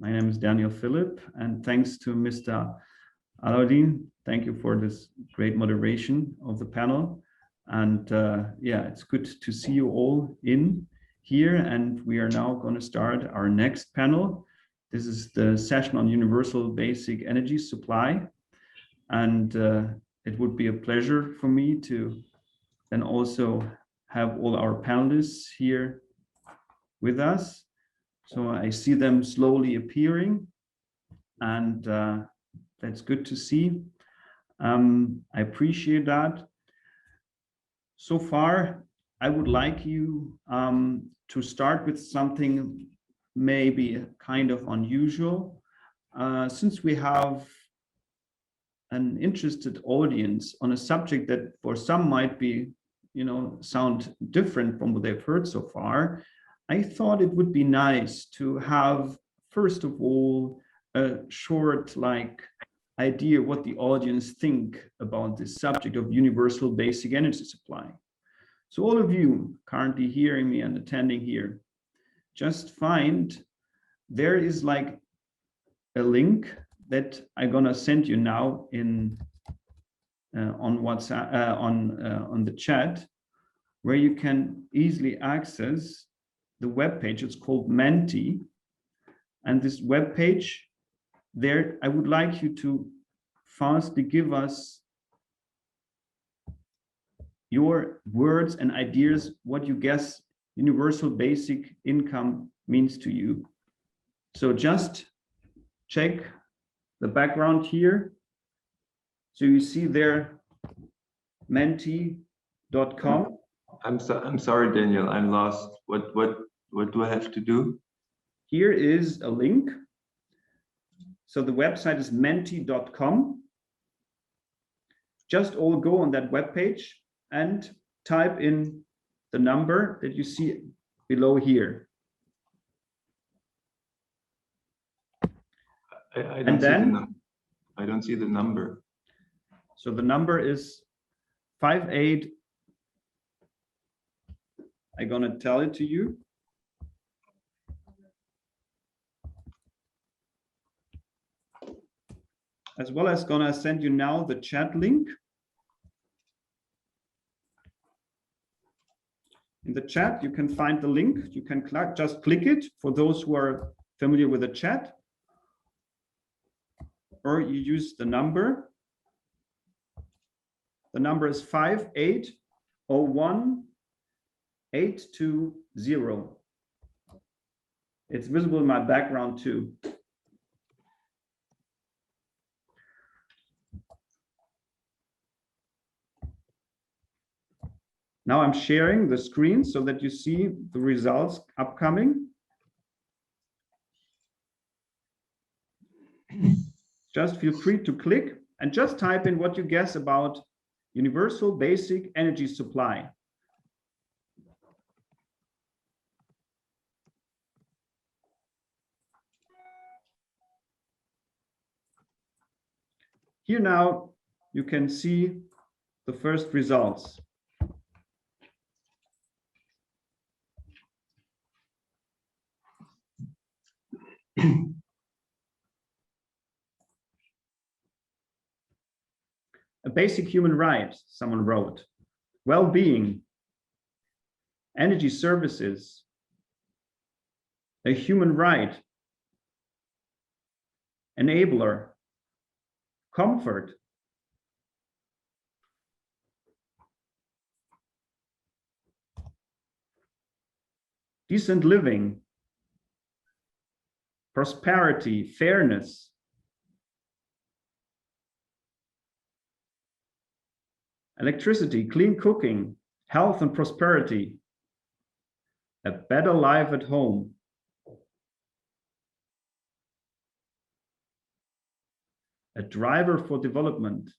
My name is Daniel Phillip, and thanks to Mr. Alaudin. Thank you for this great moderation of the panel. And yeah, it's good to see you all in here. And we are now going to start our next panel. This is the session on universal basic energy supply. And it would be a pleasure for me to then also have all our panelists here with us. So I see them slowly appearing, and that's good to see. I appreciate that. So far, I would like you to start with something maybe kind of unusual. Since we have an interested audience on a subject that for some might be, sound different from what they've heard so far, I thought it would be nice to have, first of all, a short idea what the audience think about this subject of universal basic energy supply. So all of you currently hearing me and attending here, just find there is a link that I'm gonna send you now in on WhatsApp on the chat, where you can easily access the web page. It's called Menti, and this web page there, I would like you to fastly give us your words and ideas, what you guess universal basic income means to you. So just check the background here. So you see there, menti.com. I'm sorry, Daniel, I'm lost. What do I have to do? Here is a link. So the website is menti.com. Just all go on that webpage and type in the number that you see below here. I don't see the number. So the number is 58. I'm gonna tell it to you. As well as gonna send you now the chat link. In the chat, you can find the link. You can just click it for those who are familiar with the chat. Or you use the number. The number is 5801820. It's visible in my background too. Now I'm sharing the screen so that you see the results upcoming. Just feel free to click and just type in what you guess about universal basic energy supply. Here now you can see the first results. A basic human right, someone wrote. Well-being, energy services, a human right, enabler, comfort, decent living, prosperity, fairness, electricity, clean cooking, health and prosperity, a better life at home, a driver for development.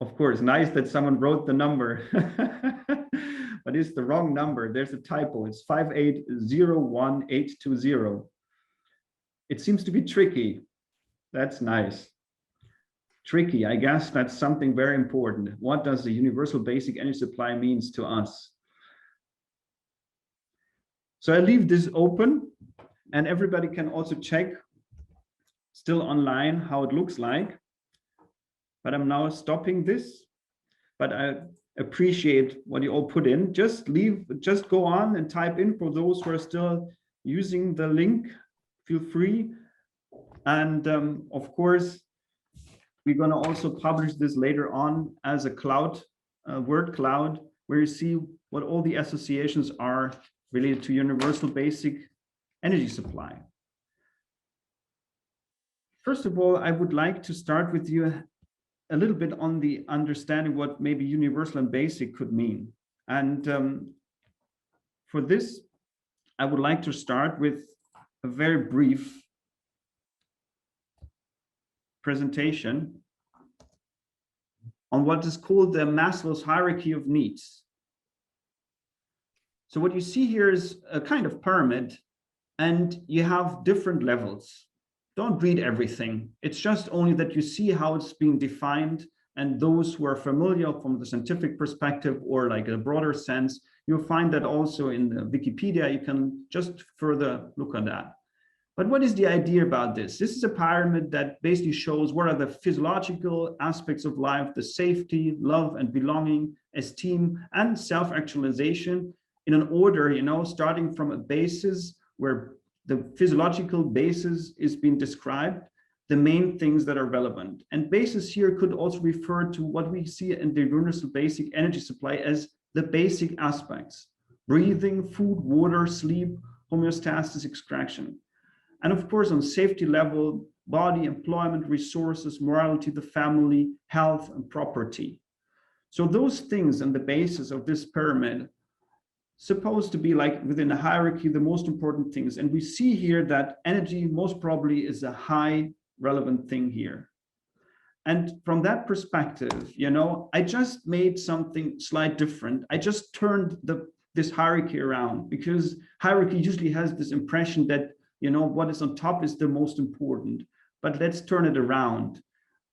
Of course, nice that someone wrote the number, but it's the wrong number. There's a typo. It's 5801820. It seems to be tricky. That's nice. Tricky, I guess that's something very important. What does the universal basic energy supply means to us? So I leave this open, and everybody can also check still online how it looks like. But I'm now stopping this. But I appreciate what you all put in. Just go on and type in for those who are still using the link. Feel free. And of course, we're going to also publish this later on as a cloud, word cloud, where you see what all the associations are related to universal basic energy supply. First of all, I would like to start with you a little bit on the understanding what maybe universal and basic could mean. And for this, I would like to start with a very brief presentation on what is called the Maslow's hierarchy of needs. So what you see here is a kind of pyramid, and you have different levels. Don't read everything. It's just only that you see how it's being defined, and those who are familiar from the scientific perspective or like a broader sense, you'll find that also in the Wikipedia. You can just further look at that. But what is the idea about this? This is a pyramid that basically shows what are the physiological aspects of life, the safety, love and belonging, esteem, and self-actualization in an order, starting from a basis where the physiological basis is being described, the main things that are relevant. And basis here could also refer to what we see in the universal basic energy supply as the basic aspects: breathing, food, water, sleep, homeostasis, extraction. And of course, on safety level, body, employment, resources, morality, the family, health, and property. So those things and the basis of this pyramid supposed to be like within a hierarchy, the most important things. And we see here that energy most probably is a high relevant thing here. And from that perspective, I just made something slightly different. I just turned this hierarchy around, because hierarchy usually has this impression that what is on top is the most important. But let's turn it around.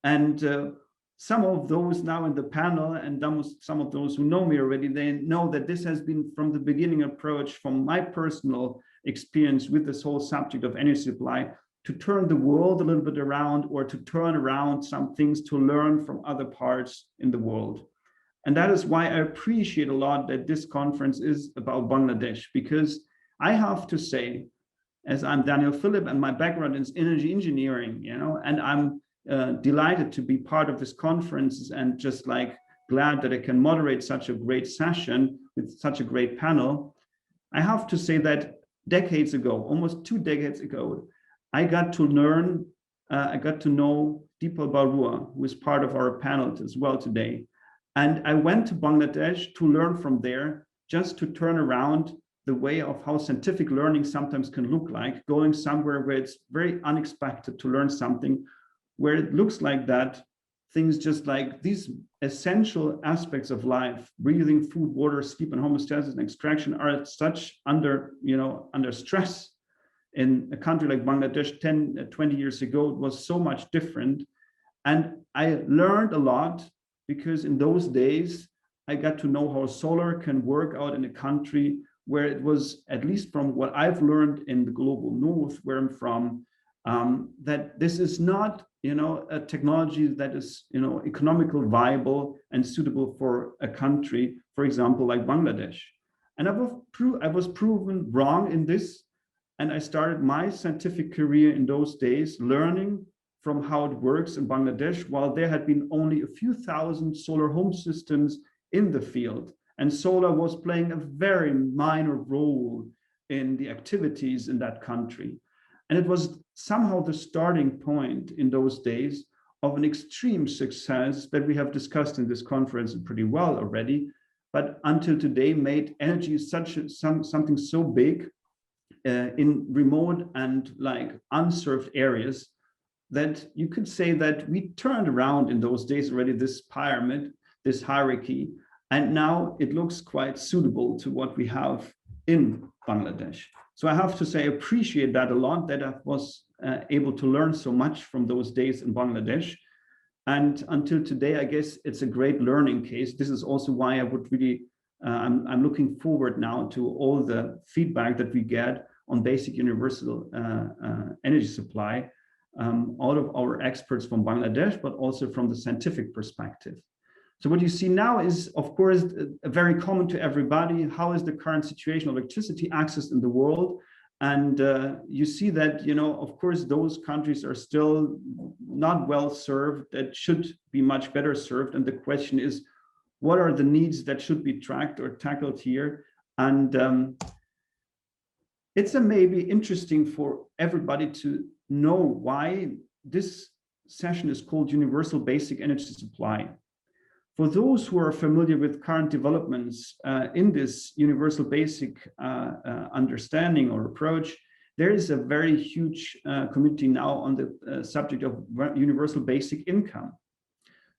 And some of those now in the panel, and some of those who know me already, they know that this has been from the beginning approach from my personal experience with this whole subject of energy supply, to turn the world a little bit around, or to turn around some things to learn from other parts in the world. And that is why I appreciate a lot that this conference is about Bangladesh, because I have to say, as I'm Daniel Phillip and my background is energy engineering, and I'm delighted to be part of this conference, and just like glad that I can moderate such a great session with such a great panel. I have to say that decades ago, almost 2 decades ago, I got to know Dipal Barua, who is part of our panel as well today. And I went to Bangladesh to learn from there, just to turn around the way of how scientific learning sometimes can look like, going somewhere where it's very unexpected to learn something, where it looks like that things just like these essential aspects of life, breathing, food, water, sleep, and homeostasis and extraction, are such under stress. In a country like Bangladesh 10, 20 years ago, it was so much different. And I learned a lot, because in those days, I got to know how solar can work out in a country where it was, at least from what I've learned in the global north, where I'm from, that this is not, a technology that is, economical, viable, and suitable for a country, for example, like Bangladesh. And I was proven wrong in this. And I started my scientific career in those days, learning from how it works in Bangladesh, while there had been only a few thousand solar home systems in the field. And solar was playing a very minor role in the activities in that country. And it was somehow the starting point in those days of an extreme success that we have discussed in this conference pretty well already, but until today made energy something so big in remote and like unserved areas that you could say that we turned around in those days already this pyramid, this hierarchy, and now it looks quite suitable to what we have in Bangladesh. So I have to say, I appreciate that a lot, that I was able to learn so much from those days in Bangladesh. And until today, I guess it's a great learning case. This is also why I would really I'm looking forward now to all the feedback that we get on basic universal energy supply out of our experts from Bangladesh, but also from the scientific perspective. So what you see now is, of course, very common to everybody. How is the current situation of electricity access in the world? And you see that, you know, of course, those countries are still not well served, that should be much better served. And the question is, what are the needs that should be tracked or tackled here? And it's maybe interesting for everybody to know why this session is called Universal Basic Energy Supply. For those who are familiar with current developments in this universal basic understanding or approach, there is a very huge community now on the subject of universal basic income.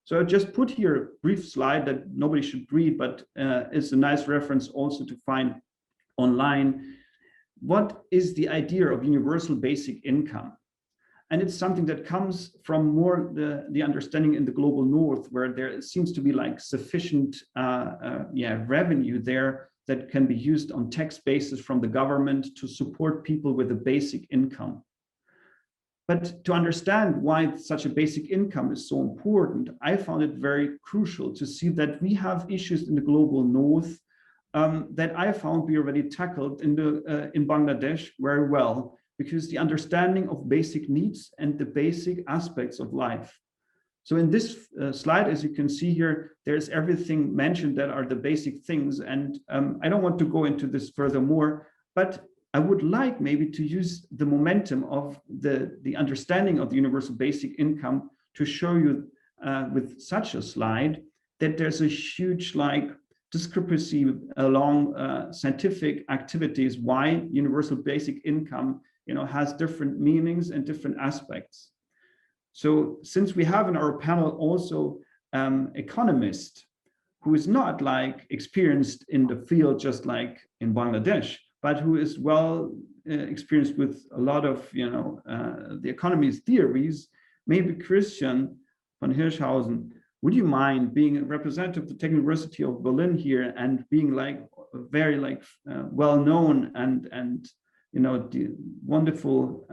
So I just put here a brief slide that nobody should read, but it's a nice reference also to find online. What is the idea of universal basic income? And it's something that comes from more the understanding in the global north, where there seems to be like sufficient revenue there that can be used on tax basis from the government to support people with a basic income. But to understand why such a basic income is so important, I found it very crucial to see that we have issues in the global north that I found we already tackled in Bangladesh very well, because the understanding of basic needs and the basic aspects of life. So in this slide, as you can see here, there's everything mentioned that are the basic things. And I don't want to go into this furthermore, but I would like maybe to use the momentum of the understanding of the universal basic income to show you with such a slide that there's a huge discrepancy along scientific activities why universal basic income has different meanings and different aspects. So since we have in our panel also economist who is not experienced in the field just like in Bangladesh, but who is well experienced with a lot of the economy's theories, maybe Christian von Hirschhausen, would you mind being a representative of the Technical University of Berlin here and being very well known and the wonderful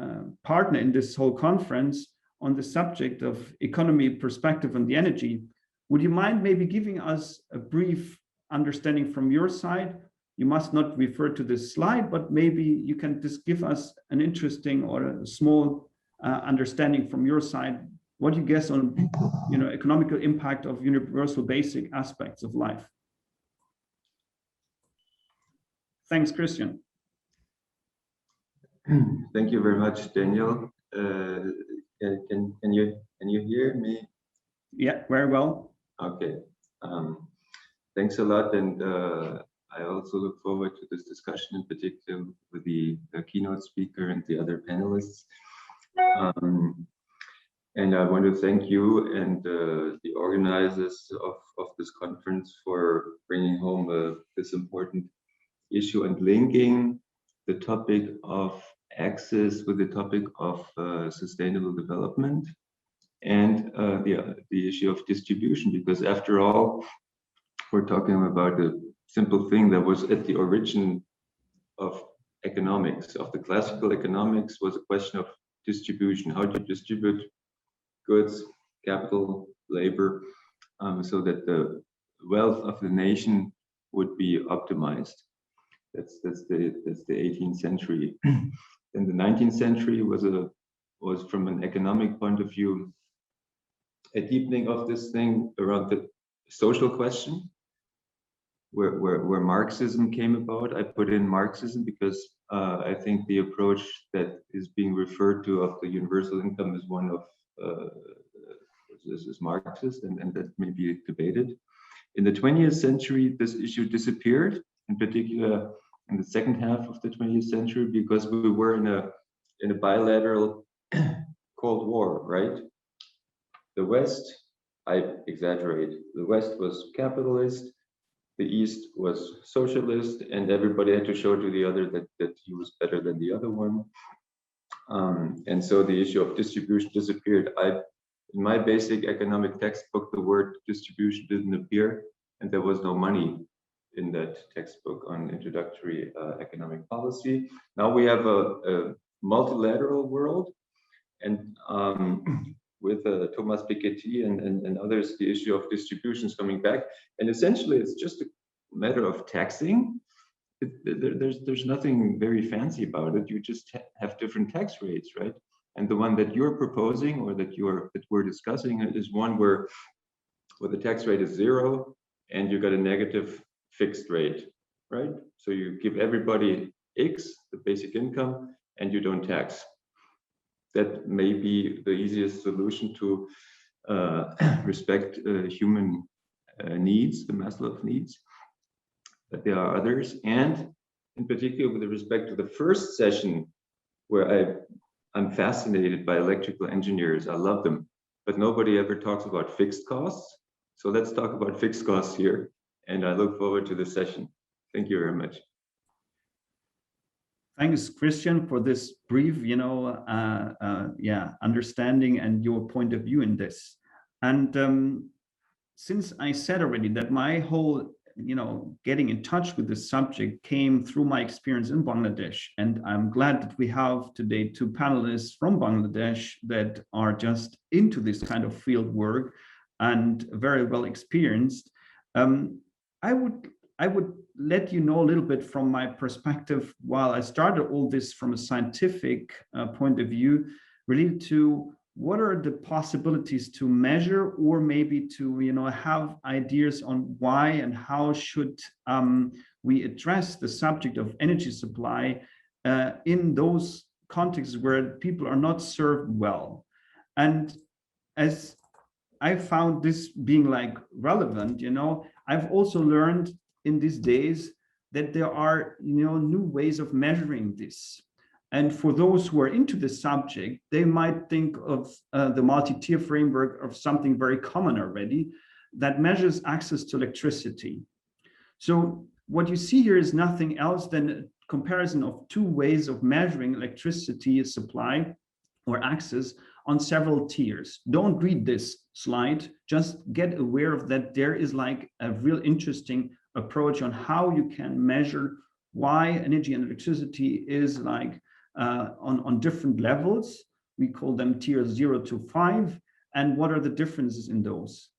partner in this whole conference on the subject of economy perspective on the energy? Would you mind maybe giving us a brief understanding from your side? You must not refer to this slide, but maybe you can just give us an interesting or a small understanding from your side. What do you guess on economical impact of universal basic aspects of life? Thanks, Christian. Thank you very much, Daniel. Can you hear me? Yeah, very well. Okay. Thanks a lot, and I also look forward to this discussion, in particular with the keynote speaker and the other panelists. And I want to thank you and the organizers of this conference for bringing home this important issue and linking the topic of access with the topic of sustainable development and the issue of distribution, because after all, we're talking about a simple thing that was at the origin of economics, of the classical economics, was a question of distribution. How do you distribute goods, capital, labor, so that the wealth of the nation would be optimized? That's the 18th century. And the 19th century was from an economic point of view a deepening of this thing around the social question, where Marxism came about. I put in Marxism because I think the approach that is being referred to of the universal income is one of this is Marxist, and that may be debated. In the 20th century, this issue disappeared, in particular in the second half of the 20th century, because we were in a bilateral Cold War, right? The West, I exaggerate, the West was capitalist, the East was socialist, and everybody had to show to the other that he was better than the other one. And so the issue of distribution disappeared. In my basic economic textbook, the word distribution didn't appear, and there was no money in that textbook on introductory economic policy. Now we have a multilateral world, and with Thomas Piketty and others, the issue of distributions coming back, and essentially it's just a matter of taxing. There's nothing very fancy about it. You just have different tax rates, right? And the one that you're proposing, or that we're discussing, is one where the tax rate is 0 and you got a negative fixed rate, right? So you give everybody X, the basic income, and you don't tax. That may be the easiest solution to respect human needs, the Maslow needs. But there are others, and in particular with respect to the first session, where I'm fascinated by electrical engineers. I love them, but nobody ever talks about fixed costs. So let's talk about fixed costs here, and I look forward to the session. Thank you very much. Thanks, Christian, for this brief, understanding and your point of view in this. And since I said already that my whole, getting in touch with this subject came through my experience in Bangladesh, and I'm glad that we have today 2 panelists from Bangladesh that are just into this kind of field work and very well experienced. I would let you know a little bit from my perspective, while I started all this from a scientific point of view, related to what are the possibilities to measure, or maybe to have ideas on why and how should we address the subject of energy supply in those contexts where people are not served well. And as I found this being like relevant, I've also learned in these days that there are new ways of measuring this. And for those who are into the subject, they might think of the multi-tier framework of something very common already that measures access to electricity. So what you see here is nothing else than a comparison of 2 ways of measuring electricity supply or access on several tiers. Don't read this slide, just get aware of that there is like a real interesting approach on how you can measure why energy and electricity is like on different levels. We call them tiers 0 to 5, and what are the differences in those.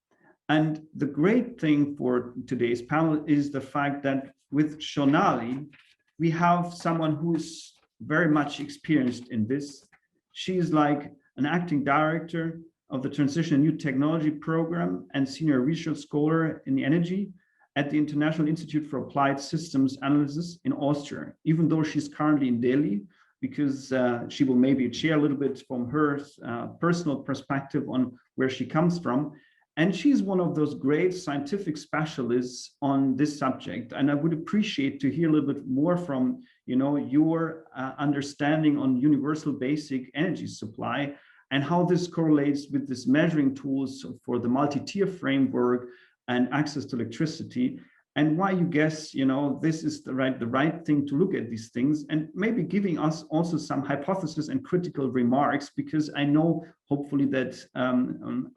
And the great thing for today's panel is the fact that with Shonali, we have someone who is very much experienced in this. She's like an acting director of the Transition and New Technology Program and senior research scholar in energy at the International Institute for Applied Systems Analysis in Austria, even though she's currently in Delhi, because she will maybe share a little bit from her personal perspective on where she comes from. And she's one of those great scientific specialists on this subject. And I would appreciate to hear a little bit more from your understanding on universal basic energy supply and how this correlates with this measuring tools for the multi-tier framework and access to electricity, and why you guess this is the right thing to look at these things, and maybe giving us also some hypotheses and critical remarks, because I know hopefully that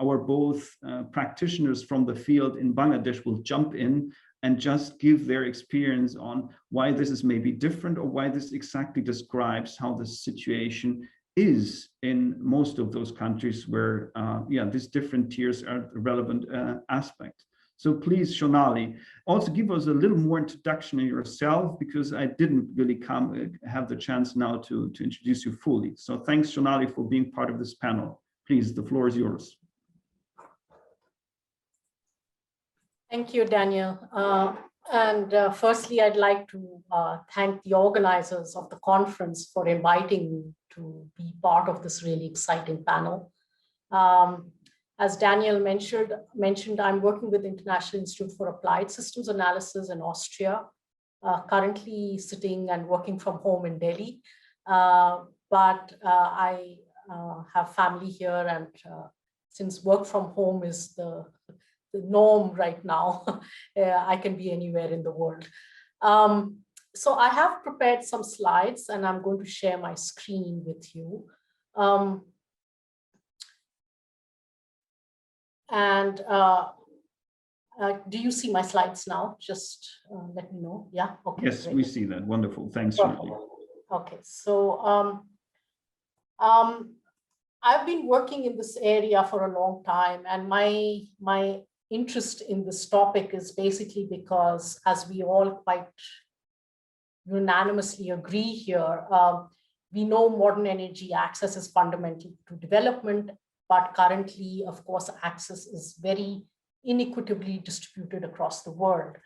our both practitioners from the field in Bangladesh will jump in and just give their experience on why this is maybe different, or why this exactly describes how the situation is in most of those countries where these different tiers are the relevant aspect. So please, Shonali, also give us a little more introduction of yourself, because I didn't really have the chance now to introduce you fully. So thanks, Shonali, for being part of this panel. Please, the floor is yours. Thank you, Daniel. Firstly, I'd like to thank the organizers of the conference for inviting me to be part of this really exciting panel. As Daniel mentioned, I'm working with the International Institute for Applied Systems Analysis in Austria, currently sitting and working from home in Delhi. But I have family here, and since work from home is the norm right now, I can be anywhere in the world. So I have prepared some slides, and I'm going to share my screen with you. do you see my slides now? Just let me know. Yeah. Okay. Yes, great. we see that. Wonderful. Thanks, Perfect. Shonali. Okay. So I've been working in this area for a long time, and my interest in this topic is basically because, as we all quite unanimously agree here, we know modern energy access is fundamental to development, but currently, of course, access is very inequitably distributed across the world.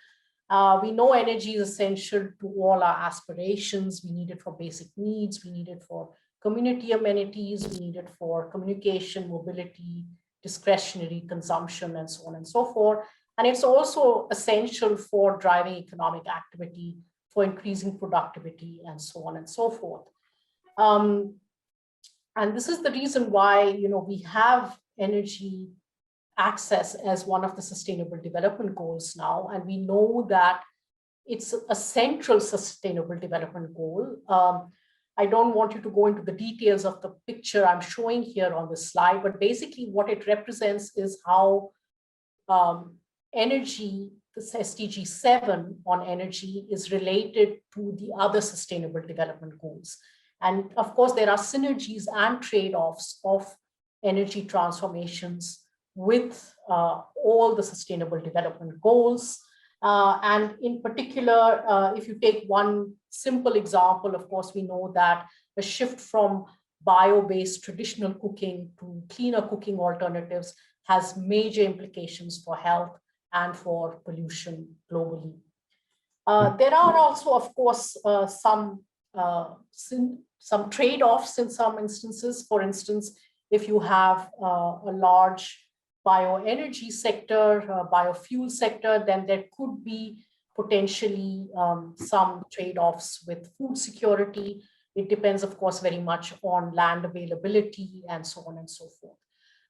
We know energy is essential to all our aspirations. We need it for basic needs. We need it for community amenities. We need it for communication, mobility, discretionary consumption, and so on and so forth. And it's also essential for driving economic activity, for increasing productivity, and so on and so forth. And this is the reason why, we have energy access as one of the sustainable development goals now. And we know that it's a central sustainable development goal. I don't want you to go into the details of the picture I'm showing here on the slide, but basically what it represents is how energy, this SDG 7 on energy, is related to the other sustainable development goals. And of course, there are synergies and trade-offs of energy transformations with all the sustainable development goals. And in particular, if you take one simple example, of course, we know that the shift from bio-based traditional cooking to cleaner cooking alternatives has major implications for health and for pollution globally. There are also, of course, some trade-offs in some instances. For instance, if you have a large bioenergy sector, biofuel sector, then there could be potentially some trade-offs with food security. It depends, of course, very much on land availability and so on and so forth.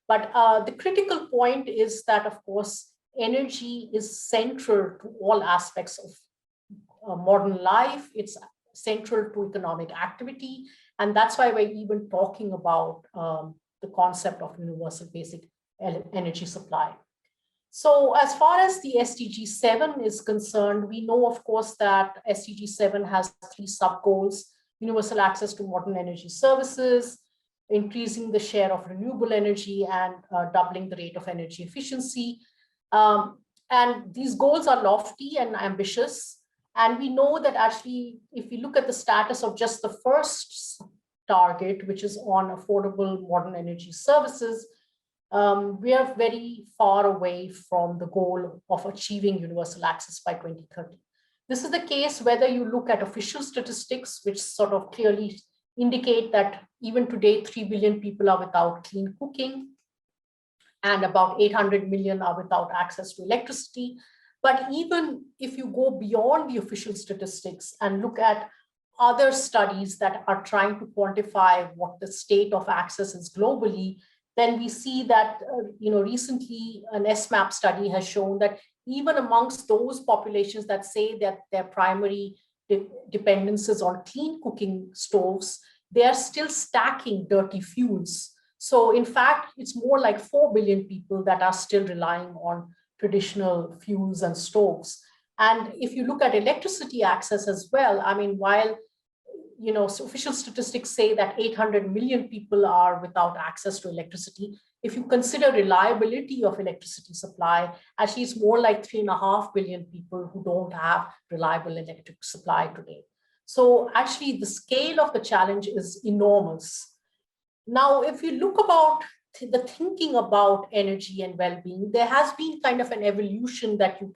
But the critical point is that, of course, energy is central to all aspects of modern life. It's central to economic activity. And that's why we're even talking about the concept of universal basic energy supply. So as far as the SDG 7 is concerned, we know, of course, that SDG 7 has 3 sub-goals: universal access to modern energy services, increasing the share of renewable energy, and doubling the rate of energy efficiency. And these goals are lofty and ambitious. And we know that actually, if we look at the status of just the first target, which is on affordable modern energy services, we are very far away from the goal of achieving universal access by 2030. This is the case whether you look at official statistics, which sort of clearly indicate that even today, 3 billion people are without clean cooking, and about 800 million are without access to electricity. But even if you go beyond the official statistics and look at other studies that are trying to quantify what the state of access is globally, then we see that, recently an SMAP study has shown that even amongst those populations that say that their primary dependence is on clean cooking stoves, they are still stacking dirty fuels. So in fact, it's more like 4 billion people that are still relying on traditional fuels and stoves. And if you look at electricity access as well, I mean, while official statistics say that 800 million people are without access to electricity, if you consider reliability of electricity supply, actually it's more like 3.5 billion people who don't have reliable electric supply today. So actually the scale of the challenge is enormous. Now, if you look about the thinking about energy and well-being, there has been kind of an evolution that you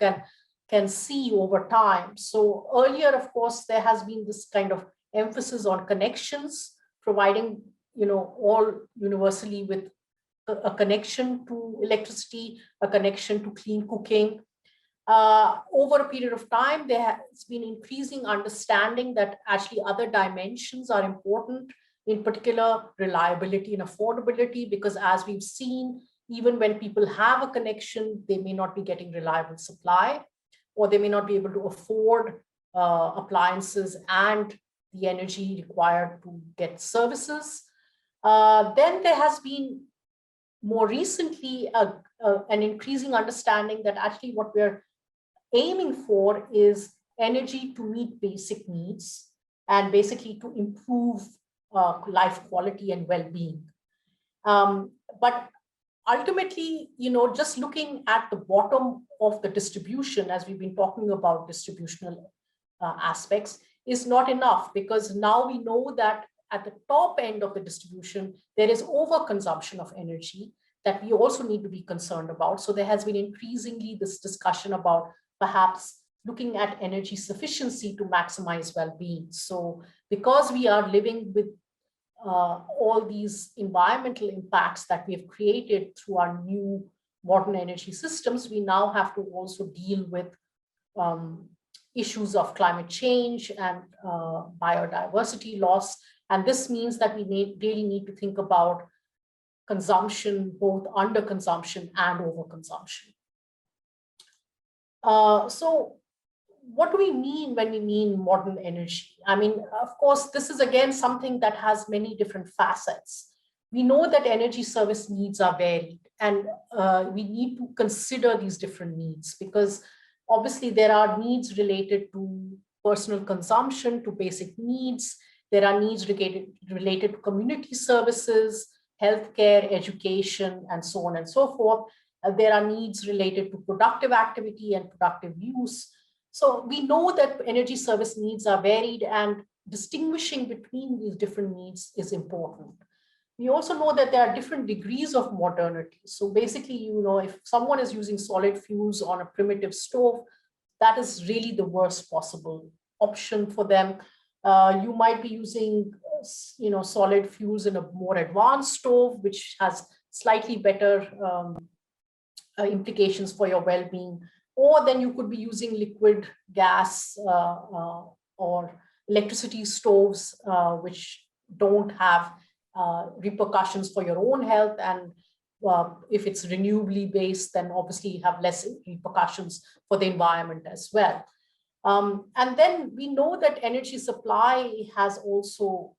can see over time. So earlier, of course, there has been this kind of emphasis on connections, providing, all universally with a connection to electricity, a connection to clean cooking. Over a period of time, there has been increasing understanding that actually other dimensions are important, in particular reliability and affordability, because as we've seen, even when people have a connection, they may not be getting reliable supply, or they may not be able to afford appliances and the energy required to get services. Then there has been more recently an increasing understanding that actually what we're aiming for is energy to meet basic needs and basically to improve life quality and well-being. But ultimately, just looking at the bottom of the distribution, as we've been talking about distributional aspects, is not enough, because now we know that at the top end of the distribution, there is overconsumption of energy that we also need to be concerned about. So there has been increasingly this discussion about perhaps looking at energy sufficiency to maximize well-being. So because we are living with all these environmental impacts that we have created through our new modern energy systems, we now have to also deal with issues of climate change and biodiversity loss. And this means that we really need to think about consumption, both underconsumption and overconsumption. So what do we mean when we mean modern energy? I mean, of course, this is again something that has many different facets. We know that energy service needs are varied, and we need to consider these different needs, because obviously there are needs related to personal consumption, to basic needs. There are needs related to community services, healthcare, education, and so on and so forth. There are needs related to productive activity and productive use. So we know that energy service needs are varied, and distinguishing between these different needs is important. We also know that there are different degrees of modernity. So basically, if someone is using solid fuels on a primitive stove, that is really the worst possible option for them. You might be using, solid fuels in a more advanced stove, which has slightly better implications for your well-being. Or then you could be using liquid gas or electricity stoves, which don't have repercussions for your own health. And if it's renewably based, then obviously you have less repercussions for the environment as well. And then we know that energy supply has also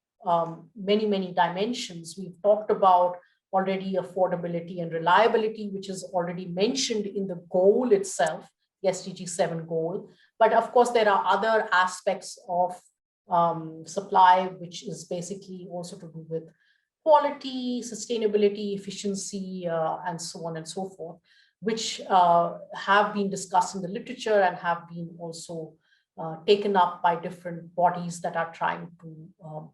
many, many dimensions. We've talked about already affordability and reliability, which is already mentioned in the goal itself, the SDG 7 goal. But of course, there are other aspects of supply, which is basically also to do with quality, sustainability, efficiency, and so on and so forth, which have been discussed in the literature and have been also taken up by different bodies that are trying to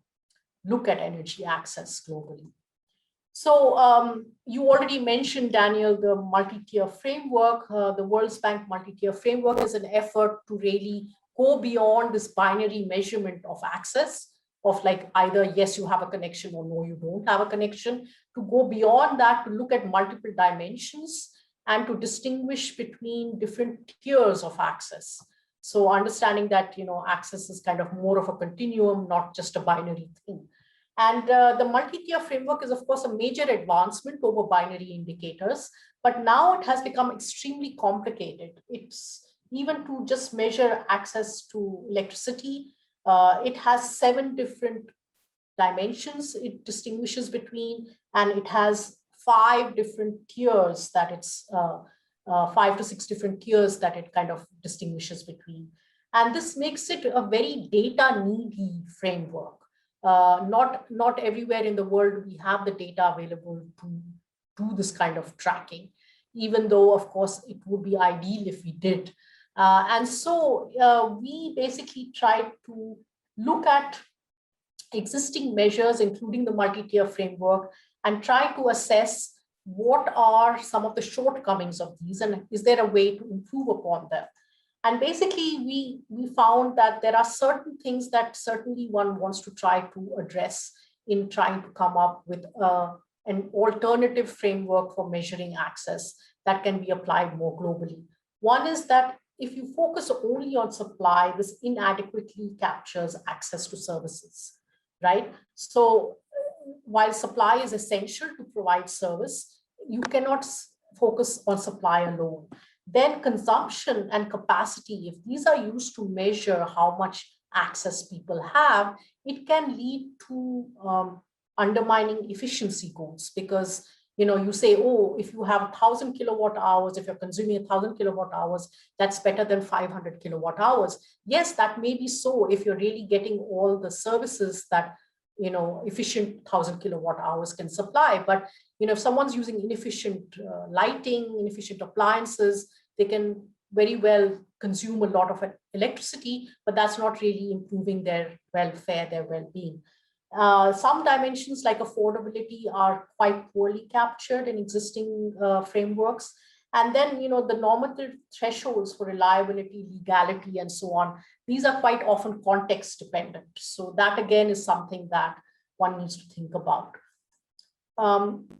look at energy access globally. So you already mentioned, Daniel, the multi-tier framework. The World Bank multi-tier framework is an effort to really go beyond this binary measurement of access, of like either yes, you have a connection, or no, you don't have a connection, to go beyond that, to look at multiple dimensions and to distinguish between different tiers of access. So understanding that, access is kind of more of a continuum, not just a binary thing. And the multi-tier framework is, of course, a major advancement over binary indicators, but now it has become extremely complicated. It's even to just measure access to electricity. It has 7 different dimensions it distinguishes between, and it has 5 different tiers that it's 5 to 6 different tiers that it kind of distinguishes between. And this makes it a very data needy framework. Not everywhere in the world we have the data available to do this kind of tracking, even though, of course, it would be ideal if we did. And so we basically tried to look at existing measures, including the multi-tier framework, and try to assess what are some of the shortcomings of these, and is there a way to improve upon them. And basically, we found that there are certain things that certainly one wants to try to address in trying to come up with an alternative framework for measuring access that can be applied more globally. One is that if you focus only on supply, this inadequately captures access to services, right? So while supply is essential to provide service, you cannot focus on supply alone. Then consumption and capacity, if these are used to measure how much access people have, it can lead to undermining efficiency goals, because you say, oh, if you have 1,000 kilowatt hours, if you're consuming 1,000 kilowatt hours, that's better than 500 kilowatt hours. Yes, that may be so if you're really getting all the services that, efficient 1,000 kilowatt hours can supply. But, if someone's using inefficient lighting, inefficient appliances, they can very well consume a lot of electricity, but that's not really improving their welfare, their well-being. Some dimensions like affordability are quite poorly captured in existing frameworks. And then, the normative thresholds for reliability, legality, and so on, these are quite often context dependent. So that again is something that one needs to think about.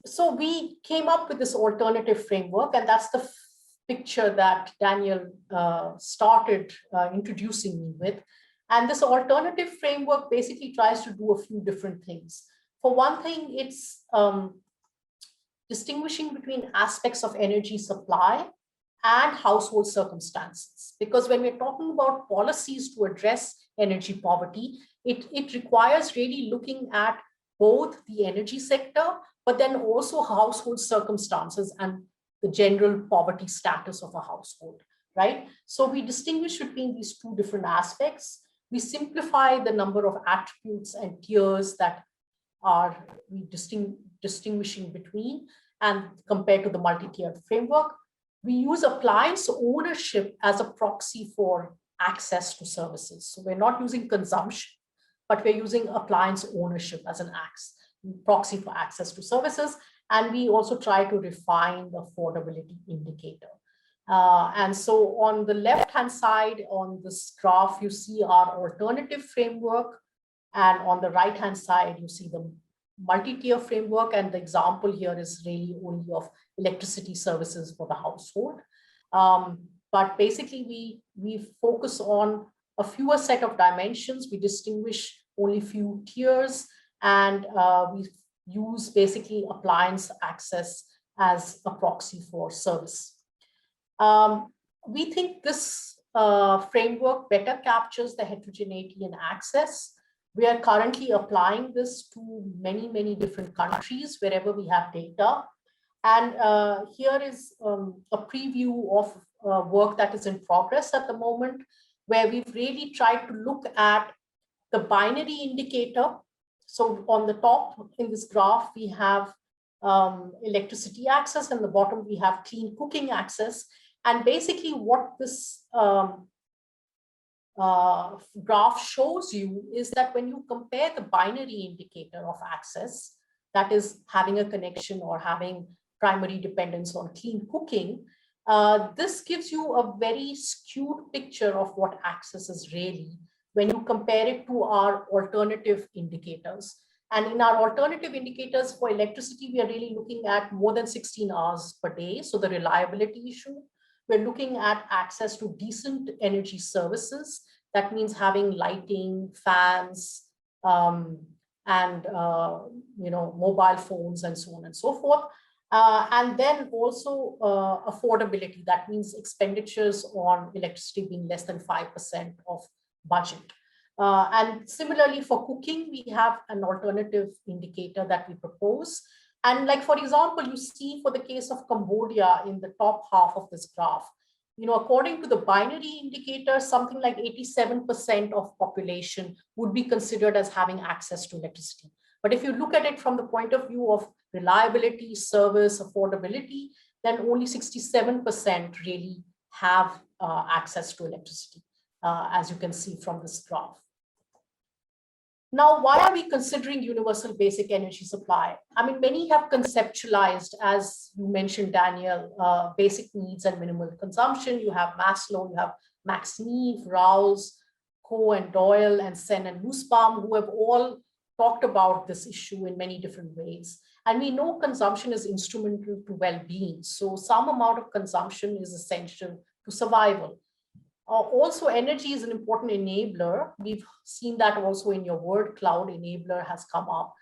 So we came up with this alternative framework, and that's the picture that Daniel started introducing me with. And this alternative framework basically tries to do a few different things. For one thing, it's distinguishing between aspects of energy supply and household circumstances. Because when we're talking about policies to address energy poverty, it requires really looking at both the energy sector, but then also household circumstances and the general poverty status of a household, right? So we distinguish between these two different aspects. We simplify the number of attributes and tiers that are we distinguishing between and compared to the multi-tiered framework. We use appliance ownership as a proxy for access to services. So we're not using consumption, but we're using appliance ownership as an proxy for access to services. And we also try to refine the affordability indicator. And so on the left-hand side on this graph, you see our alternative framework. And on the right-hand side, you see the multi-tier framework. And the example here is really only of electricity services for the household. But basically, we focus on a fewer set of dimensions. We distinguish only few tiers, and we use basically appliance access as a proxy for service. We think this framework better captures the heterogeneity in access. We are currently applying this to many, many different countries wherever we have data. And here is a preview of work that is in progress at the moment, where we've really tried to look at the binary indicator. So on the top in this graph, we have electricity access, and the bottom we have clean cooking access. And basically what this graph shows you is that when you compare the binary indicator of access, that is having a connection or having primary dependence on clean cooking, this gives you a very skewed picture of what access is really when you compare it to our alternative indicators. And in our alternative indicators for electricity, we are really looking at more than 16 hours per day. So the reliability issue. We're looking at access to decent energy services. That means having lighting, fans, and mobile phones and so on and so forth. And then also affordability. That means expenditures on electricity being less than 5% of budget. And similarly for cooking, we have an alternative indicator that we propose. And like, for example, you see for the case of Cambodia in the top half of this graph, according to the binary indicator, something like 87% of population would be considered as having access to electricity. But if you look at it from the point of view of reliability, service, affordability, then only 67% really have access to electricity, as you can see from this graph. Now, why are we considering universal basic energy supply? I mean, many have conceptualized, as you mentioned, Daniel, basic needs and minimal consumption. You have Maslow, you have Max Neef, Rawls, Coe and Doyle, and Sen and Nussbaum, who have all talked about this issue in many different ways. And we know consumption is instrumental to well-being. So some amount of consumption is essential to survival. Also, energy is an important enabler. We've seen that also in your word cloud enabler has come up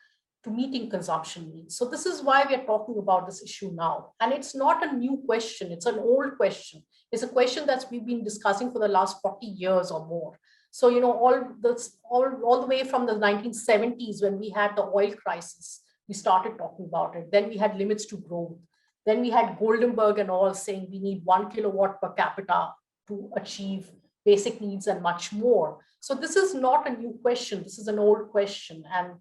to meeting consumption needs. So this is why we're talking about this issue now. And it's not a new question. It's an old question. It's a question that we've been discussing for the last 40 years or more. So, all the way from the 1970s when we had the oil crisis, we started talking about it. Then we had limits to growth. Then we had Goldenberg and all saying we need 1 kilowatt per capita to achieve basic needs and much more. So this is not a new question. This is an old question. And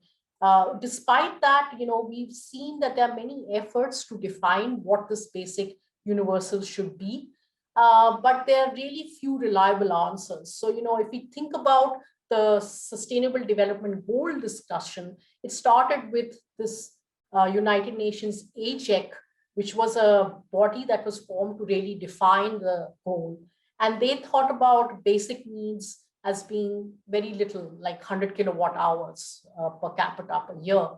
despite that, we've seen that there are many efforts to define what this basic universal should be. But there are really few reliable answers. So, if we think about the Sustainable Development Goal discussion, it started with this United Nations AGEC, which was a body that was formed to really define the goal. And they thought about basic needs as being very little, like 100 kilowatt hours per capita per year.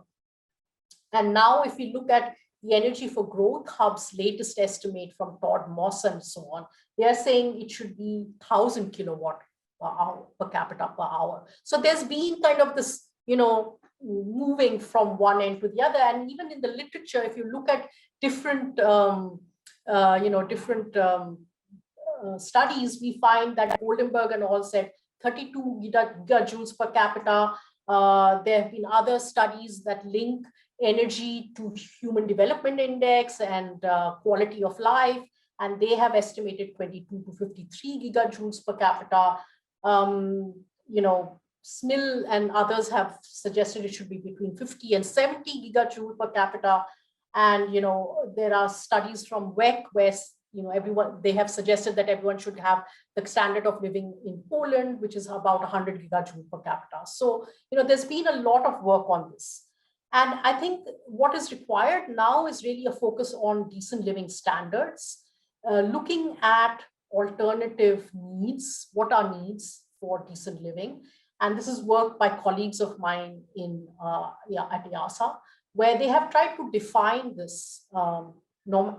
And now if we look at the Energy for Growth Hub's latest estimate from Todd Moss and so on, they are saying it should be 1,000 kilowatt per hour per capita per hour. So there's been kind of this, moving from one end to the other. And even in the literature, if you look at different, studies, we find that Goldenberg and all said 32 gigajoules per capita. There have been other studies that link energy to Human Development Index and quality of life, and they have estimated 22 to 53 gigajoules per capita. SMIL and others have suggested it should be between 50 and 70 gigajoule per capita. And there are studies from WEC where they have suggested that everyone should have the standard of living in Poland, which is about 100 gigajoule per capita. So there's been a lot of work on this. And I think what is required now is really a focus on decent living standards, looking at alternative needs, what are needs for decent living. And this is work by colleagues of mine in at IIASA, where they have tried to define this.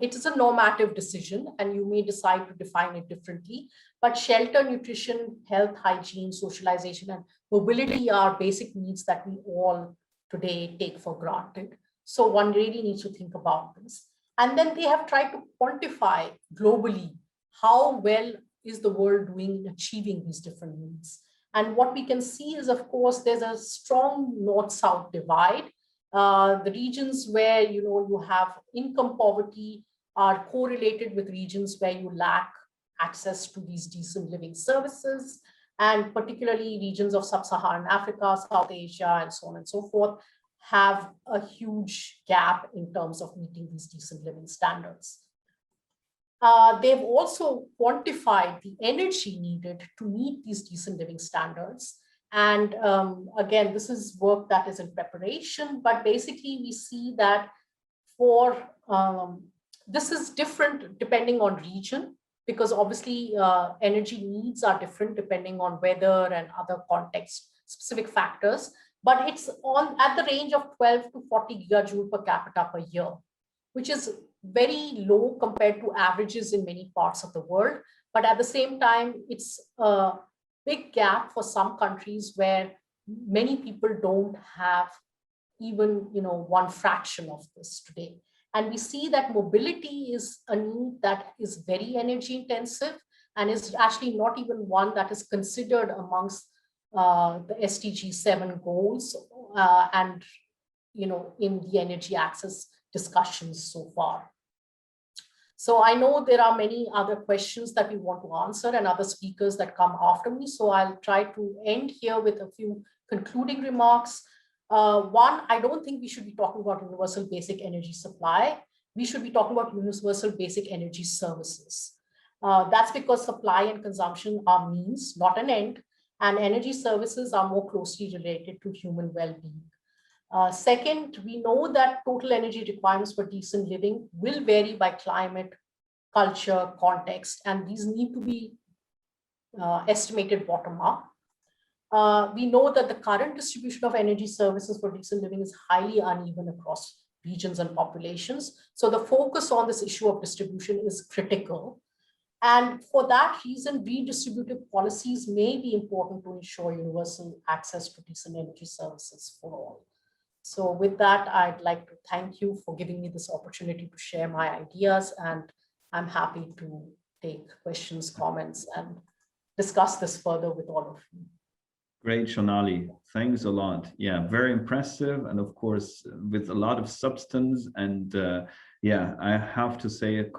It is a normative decision, and you may decide to define it differently. But shelter, nutrition, health, hygiene, socialization, and mobility are basic needs that we all today take for granted. So one really needs to think about this. And then they have tried to quantify globally how well is the world doing in achieving these different needs. And what we can see is, of course, there's a strong north-south divide. The regions where you have income poverty are correlated with regions where you lack access to these decent living services, and particularly regions of sub-Saharan Africa, South Asia, and so on and so forth have a huge gap in terms of meeting these decent living standards. They've also quantified the energy needed to meet these decent living standards. And again, this is work that is in preparation, but basically we see that this is different depending on region, because obviously energy needs are different depending on weather and other context specific factors, but it's at the range of 12 to 40 gigajoule per capita per year, which is very low compared to averages in many parts of the world. But at the same time, it's a big gap for some countries where many people don't have even one fraction of this today. And we see that mobility is a need that is very energy intensive and is actually not even one that is considered amongst the SDG 7 goals and in the energy access discussions so far. So I know there are many other questions that we want to answer and other speakers that come after me. So I'll try to end here with a few concluding remarks. One, I don't think we should be talking about universal basic energy supply. We should be talking about universal basic energy services. That's because supply and consumption are means, not an end, and energy services are more closely related to human well-being. Second, we know that total energy requirements for decent living will vary by climate, culture, context, and these need to be estimated bottom up. We know that the current distribution of energy services for decent living is highly uneven across regions and populations. So the focus on this issue of distribution is critical. And for that reason, redistributive policies may be important to ensure universal access to decent energy services for all. So with that, I'd like to thank you for giving me this opportunity to share my ideas, and I'm happy to take questions, comments, and discuss this further with all of you. Great, Shonali. Thanks a lot. Yeah, very impressive, and of course with a lot of substance. And yeah, I have to say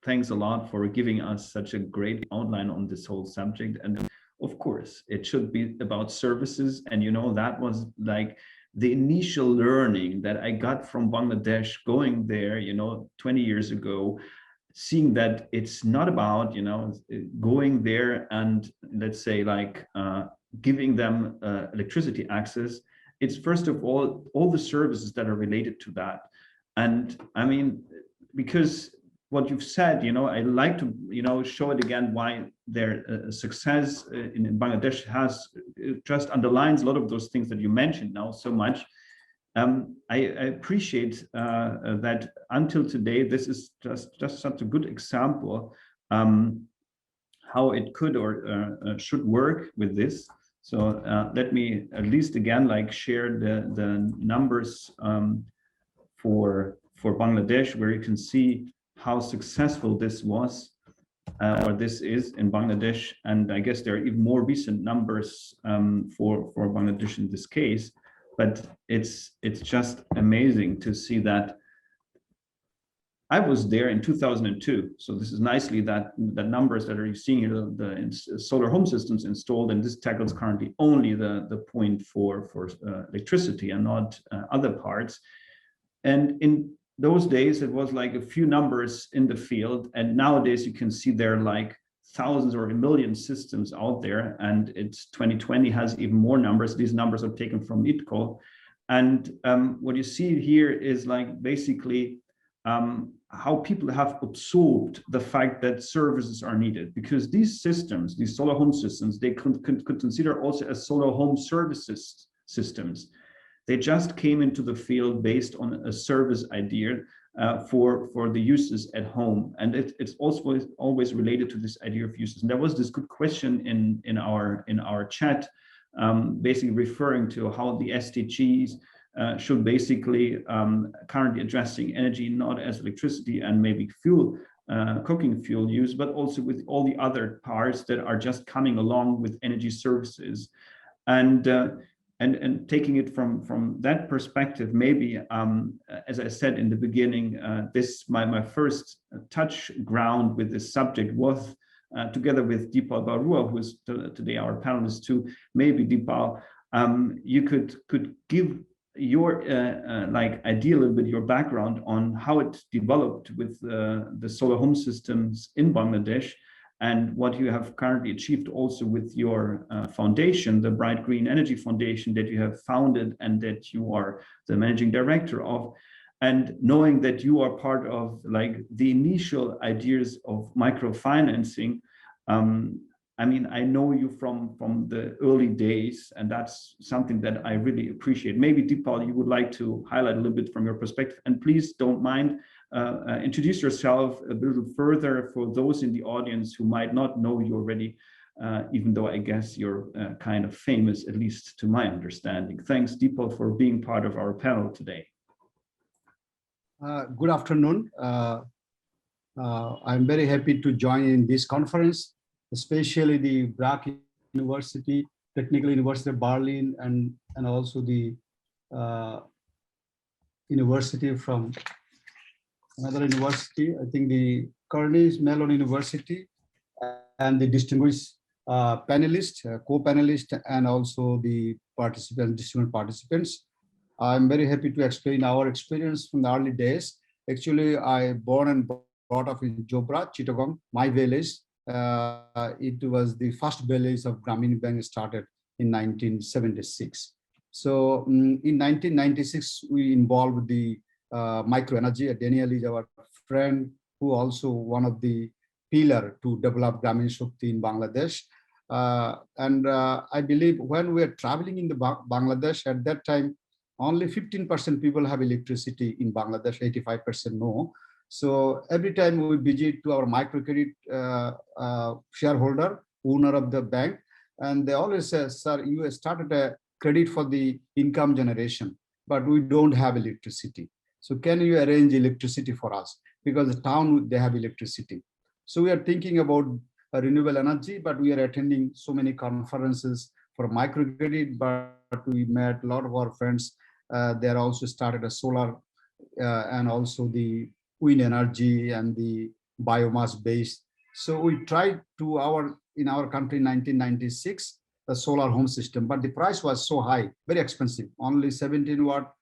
thanks a lot for giving us such a great outline on this whole subject. And of course, it should be about services. And you know, that was like the initial learning that I got from Bangladesh going there, you know, 20 years ago, seeing that it's not about, you know, going there and let's say like giving them electricity access. It's first of all the services that are related to that. And I mean, because what you've said, you know, I like to, you know, show it again why their success in Bangladesh has just underlines a lot of those things that you mentioned now so much. I appreciate that until today, this is just such a good example how it could or should work with this. So let me at least again like share the numbers for Bangladesh, where you can see how successful this was or this is in Bangladesh. And I guess there are even more recent numbers for Bangladesh in this case. But it's just amazing to see that. I was there in 2002, so this is nicely that the numbers that are seeing here, the solar home systems installed, and this tackles currently only the point for electricity and not other parts. And in those days, it was like a few numbers in the field, and nowadays you can see there are like thousands or a million systems out there, and it's 2020 has even more numbers. These numbers are taken from ITCO, and what you see here is like basically how people have absorbed the fact that services are needed, because these systems, these solar home systems, they could consider also as solar home services systems. They just came into the field based on a service idea for the uses at home, and it's also always related to this idea of uses. And there was this good question in our chat, basically referring to how the SDGs should basically currently addressing energy not as electricity and maybe fuel, cooking fuel use, but also with all the other parts that are just coming along with energy services. And taking it from that perspective, maybe as I said in the beginning, this my first touch ground with this subject was together with Dipal Barua, who is today our panelist too. Maybe Dipal, you could give your like idea a little bit, your background on how it developed with the solar home systems in Bangladesh, and what you have currently achieved also with your foundation, the Bright Green Energy Foundation that you have founded and that you are the managing director of. And knowing that you are part of like the initial ideas of microfinancing, I mean, I know you from the early days, and that's something that I really appreciate. Maybe Dipal, you would like to highlight a little bit from your perspective, and please don't mind introduce yourself a little further for those in the audience who might not know you already, even though I guess you're kind of famous, at least to my understanding. Thanks, Dipal, for being part of our panel today. Good afternoon. I'm very happy to join in this conference, especially the Brack University, Technical University of Berlin, and also the university from another university, I think the Carnegie Mellon University, and the distinguished panelists, co-panelists, and also the participants, distinguished participants. I'm very happy to explain our experience from the early days. Actually, I born and brought up in Jobra, Chittagong, my village. It was the first village of Grameen Bank started in 1976. So in 1996, we involved the MicroEnergy. Daniel is our friend, who also one of the pillar to develop Grameen Shakti in Bangladesh. I believe when we are traveling in the Bangladesh at that time, only 15% people have electricity in Bangladesh, 85% no. So every time we visit to our microcredit shareholder, owner of the bank, and they always say, sir, you started a credit for the income generation, but we don't have electricity. So can you arrange electricity for us? Because the town, they have electricity. So we are thinking about renewable energy, but we are attending so many conferences for microcredit, but we met a lot of our friends. They also started a solar and also the wind energy and the biomass based. So we tried to in our country in 1996 the solar home system, but the price was so high, very expensive. Only 17-watt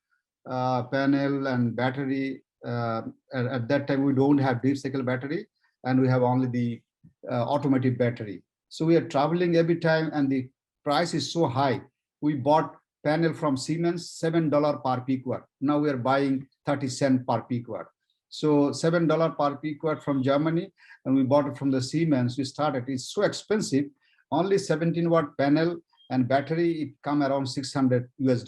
panel and battery. At that time, we don't have deep cycle battery, and we have only the automatic battery. So we are traveling every time, and the price is so high. We bought panel from Siemens, $7 per peak watt. Now we are buying 30 cents per peak watt. So $7 per peak watt from Germany, and we bought it from the Siemens. We started. It's so expensive. Only 17-watt panel and battery, it come around $600 US.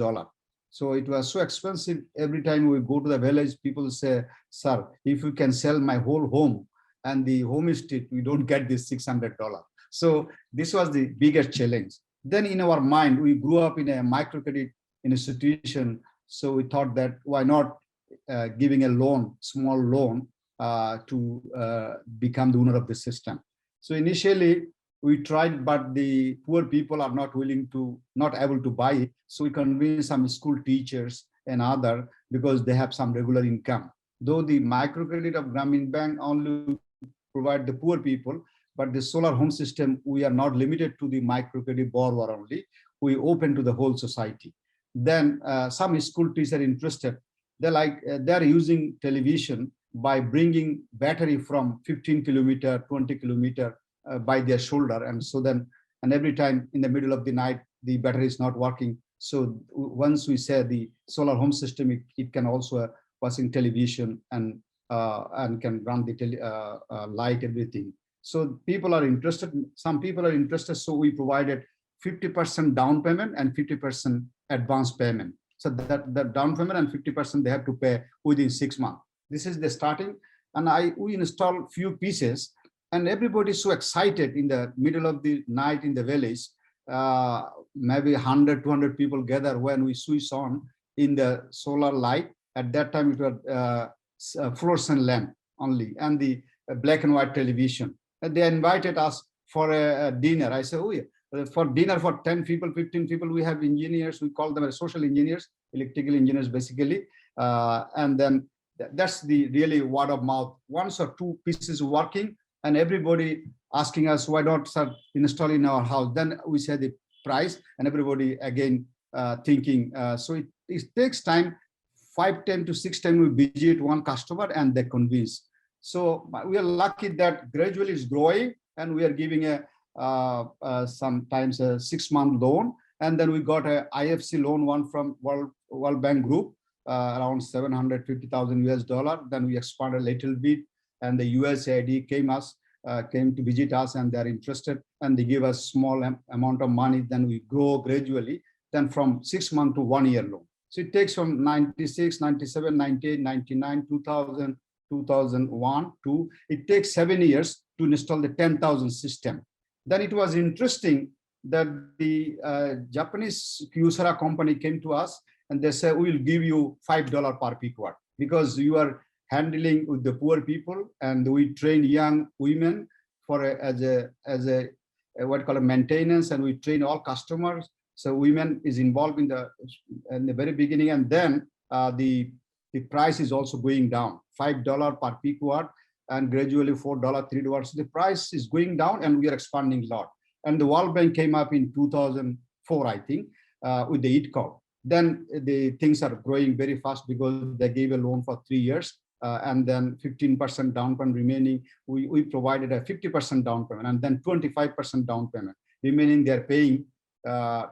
So it was so expensive. Every time we go to the village, people say, "Sir, if you can sell my whole home and the home estate, we don't get this $600." So this was the biggest challenge. Then in our mind, we grew up in a microcredit institution. So we thought that why not giving a loan, small loan, to become the owner of the system. So initially we tried, but the poor people are not able to buy it. So we convinced some school teachers and other, because they have some regular income. Though the microcredit of Grameen Bank only provide the poor people, but the solar home system, we are not limited to the microcredit borrower only. We open to the whole society. Then some school teachers are interested. They're using television by bringing battery from 15 kilometer, 20 kilometer by their shoulder. And so then, and every time in the middle of the night, the battery is not working. So once we say the solar home system, it can also watching television and can run the light, everything. So people are interested. Some people are interested. So we provided 50% down payment and 50% advance payment. So that the down payment and 50% they have to pay within 6 months. This is the starting. And we installed few pieces, and everybody is so excited in the middle of the night in the village. Maybe 100, 200 people gather when we switch on in the solar light. At that time, it was fluorescent lamp only, and the black and white television. And they invited us for a dinner. I said, "Oh yeah, for dinner for 10 people, 15 people, we have engineers. We call them social engineers, electrical engineers, basically." And then that's the really word of mouth. Once or two pieces working, and everybody asking us, "Why not start installing in our house?" Then we say the price, and everybody again thinking. So it takes time. 5, 10 to 6 times we visit one customer and they convince. So we are lucky that gradually it's growing, and we are giving sometimes a 6-month loan, and then we got a IFC loan, one from World Bank Group, around $750,000 US. Then we expanded a little bit, and the USAID came to visit us, and they're interested, and they give us small amount of money. Then we grow gradually, then from 6 months to 1 year loan. So it takes from 96, 97, 98, 99, 2000, 2001 to, it takes 7 years to install the 10,000 system. Then it was interesting that the Japanese Kyocera company came to us, and they said, "We will give you $5 per peak watt because you are handling with the poor people, and we train young women for as a what call a maintenance, and we train all customers." So women is involved in the very beginning, and then the price is also going down, $5 per peak watt, and gradually $4, $3. So the price is going down, and we are expanding a lot. And the World Bank came up in 2004, I think, with the EATCOP. Then the things are growing very fast because they gave a loan for 3 years, and then 15% down payment remaining. We provided a 50% down payment, and then 25% down payment. Remaining, they're paying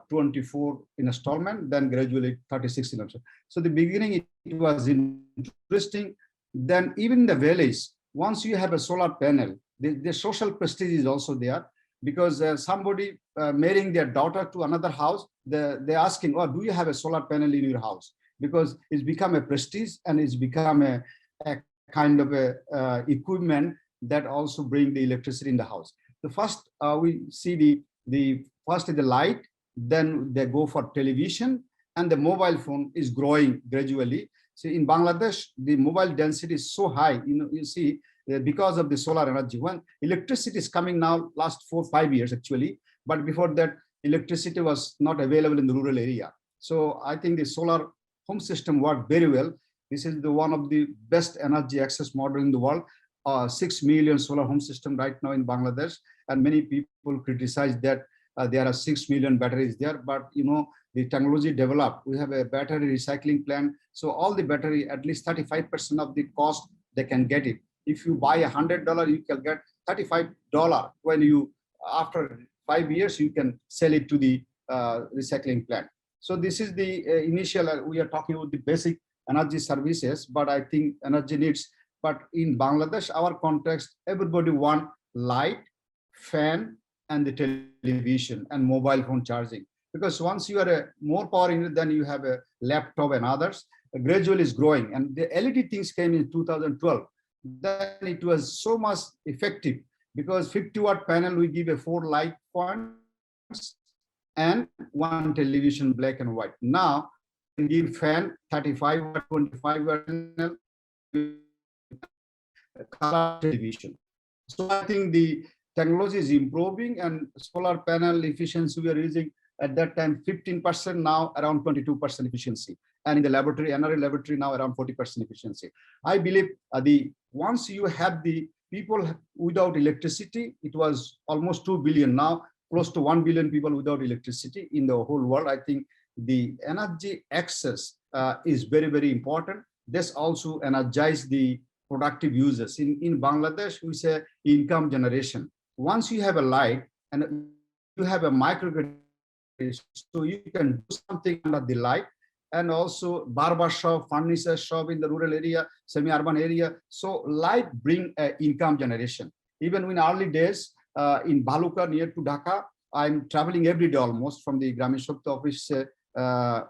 24 in installment, then gradually 36 in installment. So the beginning, it was interesting. Then even in the village, once you have a solar panel, the social prestige is also there, because somebody marrying their daughter to another house, they're asking, "Oh, do you have a solar panel in your house?" Because it's become a prestige, and it's become a kind of a equipment that also bring the electricity in the house. The first we see the first is the light, then they go for television, and the mobile phone is growing gradually. So in Bangladesh, the mobile density is so high. You see, because of the solar energy. When electricity is coming now, last 4 or 5 years actually, but before that, electricity was not available in the rural area. So I think the solar home system worked very well. This is the one of the best energy access model in the world. 6 million solar home system right now in Bangladesh, and many people criticize that there are 6 million batteries there, but you know, the technology developed. We have a battery recycling plant, so all the battery, at least 35% of the cost, they can get it. If you buy $100, you can get $35 when you, after 5 years, you can sell it to the recycling plant. So this is the initial, we are talking about the basic energy services, but I think energy needs. But in Bangladesh, our context, everybody want light, fan, and the television and mobile phone charging. Because once you are a more power unit, then you have a laptop and others, gradually is growing. And the LED things came in 2012. Then it was so much effective because 50-watt panel, we give a 4 light points and 1 television, black and white. Now, we give fan 35-watt, 25-watt panel, color television. So I think the technology is improving, and solar panel efficiency we are using at that time 15%, now around 22% efficiency, and in the laboratory, NRA laboratory, now around 40% efficiency. I believe once you have the people without electricity, it was almost 2 billion, now close to 1 billion people without electricity in the whole world. I think the energy access is very, very important. This also energize the productive users. In Bangladesh, we say income generation. Once you have a light and you have a microgrid, so you can do something under the light, and also barber shop, furniture shop in the rural area, semi-urban area. So light bring income generation. Even in early days, in Baluka near to Dhaka, I'm traveling every day almost from the Grameen Shakti office.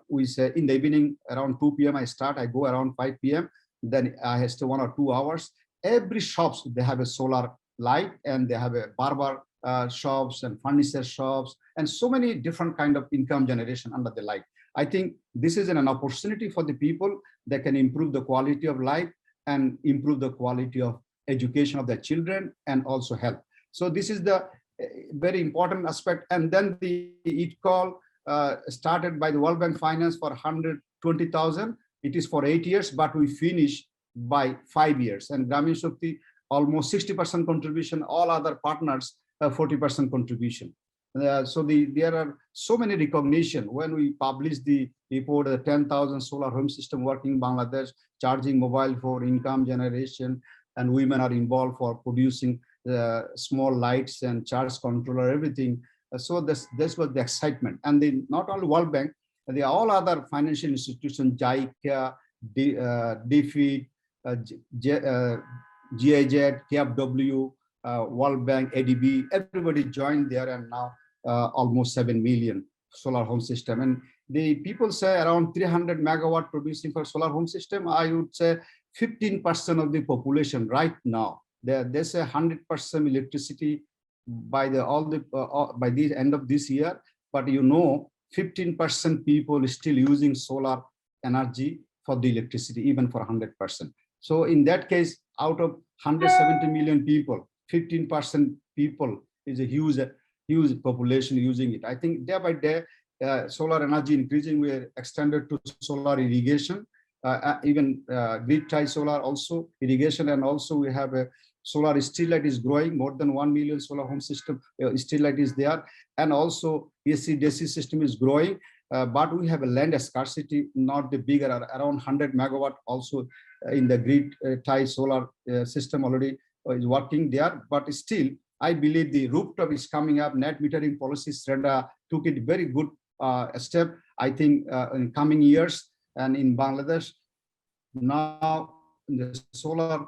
We say in the evening around 2 p.m. I start, I go around 5 p.m. Then I have to 1 or 2 hours. Every shops, they have a solar light, and they have a barber shops and furniture shops, and so many different kind of income generation under the light. I think this is an opportunity for the people that can improve the quality of life and improve the quality of education of their children and also health. So this is the very important aspect. And then the call started by the World Bank Finance for 120,000. It is for 8 years, but we finish by 5 years. And Grameen Shakti, almost 60% contribution, all other partners 40% contribution. So there are so many recognition when we publish the report, the 10,000 solar home system working in Bangladesh, charging mobile for income generation, and women are involved for producing small lights and charge controller, everything. So this was the excitement. And not only World Bank, the all other financial institutions, JICA, DFID, GIZ, KFW, World Bank, ADB, everybody joined there, and now almost 7 million solar home system. And the people say around 300 megawatt producing for solar home system. I would say 15% of the population right now. They say 100% electricity by the end of this year. But you know, 15% people still using solar energy for the electricity, even for 100%. So in that case, out of 170 million people, 15% people is a huge population using it. I think day by day, solar energy increasing. We are extended to solar irrigation, even grid tie solar also irrigation, and also we have a solar street light is growing. More than 1 million solar home system street light is there, and also AC/DC system is growing. But we have a land scarcity, not the bigger, around 100 megawatt also in the grid tie solar system already is working there. But still, I believe the rooftop is coming up. Net metering policy, SREDA took it very good step, I think, in coming years. And in Bangladesh, now the solar,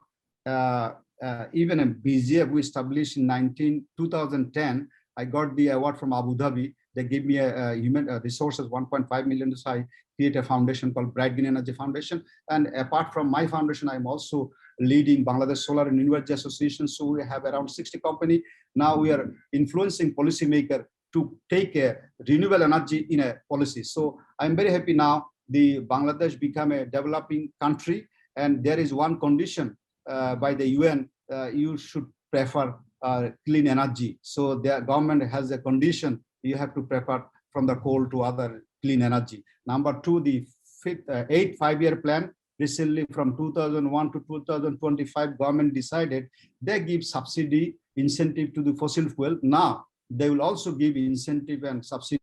even in BGF we established in 2010, I got the award from Abu Dhabi. They gave me a human resources 1.5 million. So I create a foundation called Bright Green Energy Foundation. And apart from my foundation, I'm also leading Bangladesh Solar and University Association. So we have around 60 companies. Now we are influencing policymakers to take a renewable energy in a policy. So I'm very happy now the Bangladesh become a developing country, and there is one condition by the UN, you should prefer clean energy. So the government has a condition you have to prepare from the coal to other clean energy. Number two, the 8th five-year plan, recently from 2001 to 2025, government decided they give subsidy incentive to the fossil fuel. Now they will also give incentive and subsidy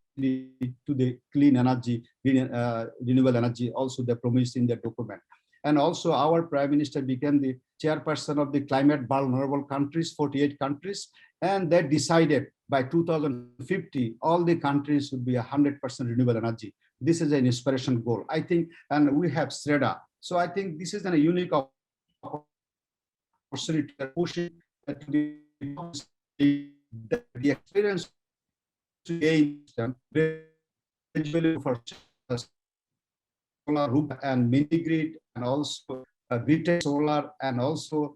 to the clean energy, renewable energy, also they promised in their document. And also our Prime Minister became the chairperson of the climate vulnerable countries, 48 countries, and they decided by 2050, all the countries should be 100% renewable energy. This is an inspiration goal, I think, and we have SREDA. So I think this is a unique opportunity to push it to the experience to gain them for solar roof and mini grid, and also grid solar, and also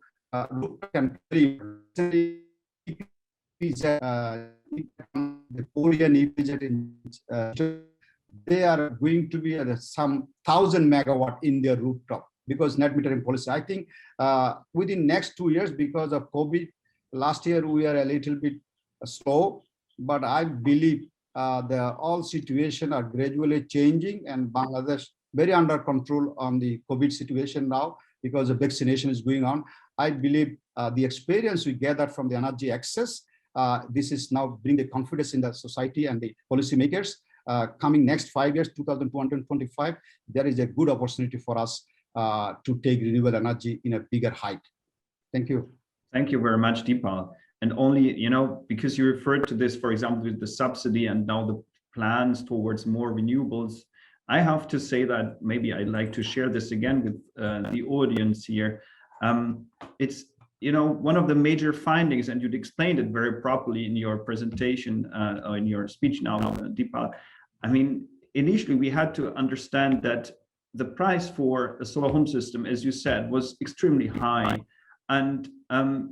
roof can the Korean EPZ they are going to be at some 1,000 megawatt in their rooftop because net metering policy. I think within next 2 years, because of COVID, last year we are a little bit slow, but I believe the all situation are gradually changing, and Bangladesh very under control on the COVID situation now because the vaccination is going on. I believe the experience we gathered from the energy access, this is now bring the confidence in the society and the policymakers. Coming next 5 years, 2025, there is a good opportunity for us to take renewable energy in a bigger height. Thank you. Thank you very much, Dipal. And only, you know, because you referred to this, for example, with the subsidy and now the plans towards more renewables, I have to say that maybe I'd like to share this again with the audience here. It's, you know, one of the major findings, and you'd explained it very properly in your presentation, or in your speech now, Dipal. I mean, initially we had to understand that the price for a solar home system, as you said, was extremely high. And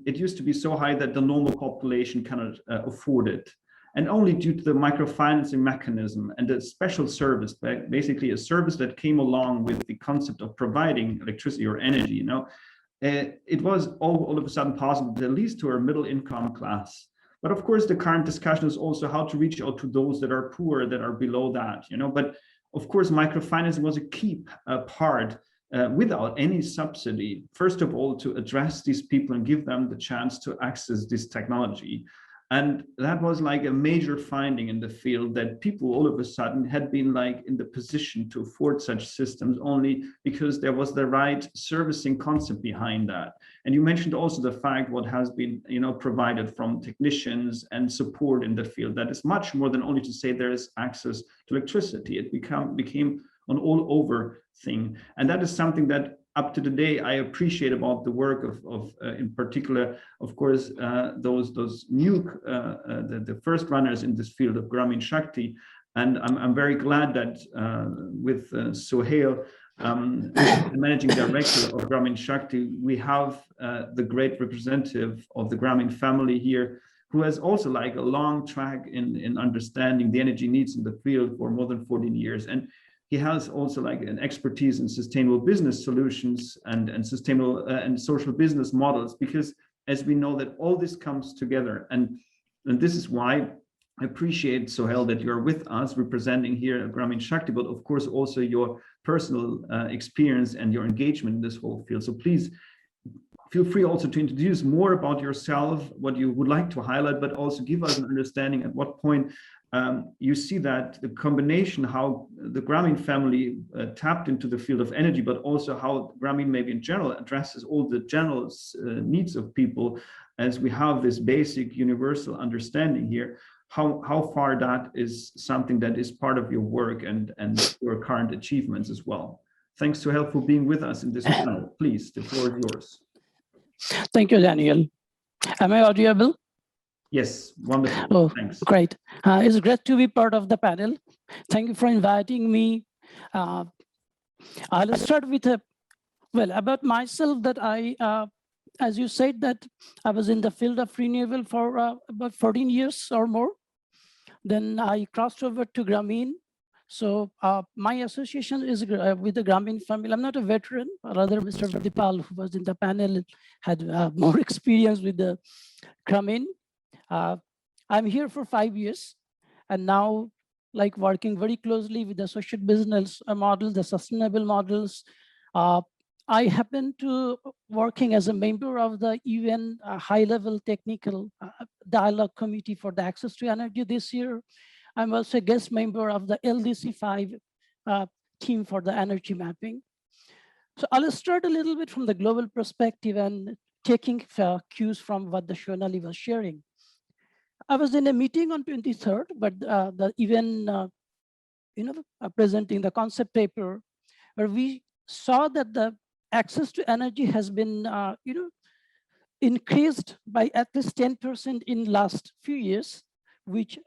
it used to be so high that the normal population cannot afford it. And only due to the microfinancing mechanism and a special service, basically a service that came along with the concept of providing electricity or energy, you know, it was all of a sudden possible, at least to our middle income class. But of course, the current discussion is also how to reach out to those that are poor, that are below that, you know. But of course, microfinancing was a key part without any subsidy, first of all, to address these people and give them the chance to access this technology. And that was like a major finding in the field, that people all of a sudden had been like in the position to afford such systems only because there was the right servicing concept behind that. And you mentioned also the fact what has been, you know, provided from technicians and support in the field. That is much more than only to say there is access to electricity. It became an all over thing. And that is something that up to today, I appreciate about the work of in particular, of course, those new, the first runners in this field of Grameen Shakti. And I'm very glad that with Sohail, the managing director of Grameen Shakti, we have the great representative of the Grameen family here, who has also like a long track in understanding the energy needs in the field for more than 14 years. And he has also like an expertise in sustainable business solutions and sustainable and social business models, because as we know that all this comes together. And this is why I appreciate, Sohail, that you're with us representing here at Grameen Shakti, but of course also your personal experience and your engagement in this whole field. So please feel free also to introduce more about yourself, what you would like to highlight, but also give us an understanding at what point you see that the combination, how the Grameen family tapped into the field of energy, but also how Grameen maybe in general addresses all the general needs of people, as we have this basic universal understanding here, how far that is something that is part of your work and your current achievements as well. Thanks, Sohail, for being with us in this panel. Please, the floor is yours. Thank you, Daniel. Am I audible? Yes, wonderful. Oh, thanks. Great. It's great to be part of the panel. Thank you for inviting me. I'll start with about myself, that I, as you said, that I was in the field of renewable for about 14 years or more. Then I crossed over to Grameen. So my association is with the Grameen family. I'm not a veteran, rather Mr. Dipal, who was in the panel, had more experience with the Grameen. I'm here for 5 years, and now like working very closely with the social business models, the sustainable models. I happen to working as a member of the UN high-level technical dialogue committee for the access to energy this year. I'm also a guest member of the LDC5 team for the energy mapping. So I'll start a little bit from the global perspective and taking cues from what the Shonali was sharing. I was in a meeting on 23rd, but presenting the concept paper, where we saw that the access to energy has been, increased by at least 10% in last few years, which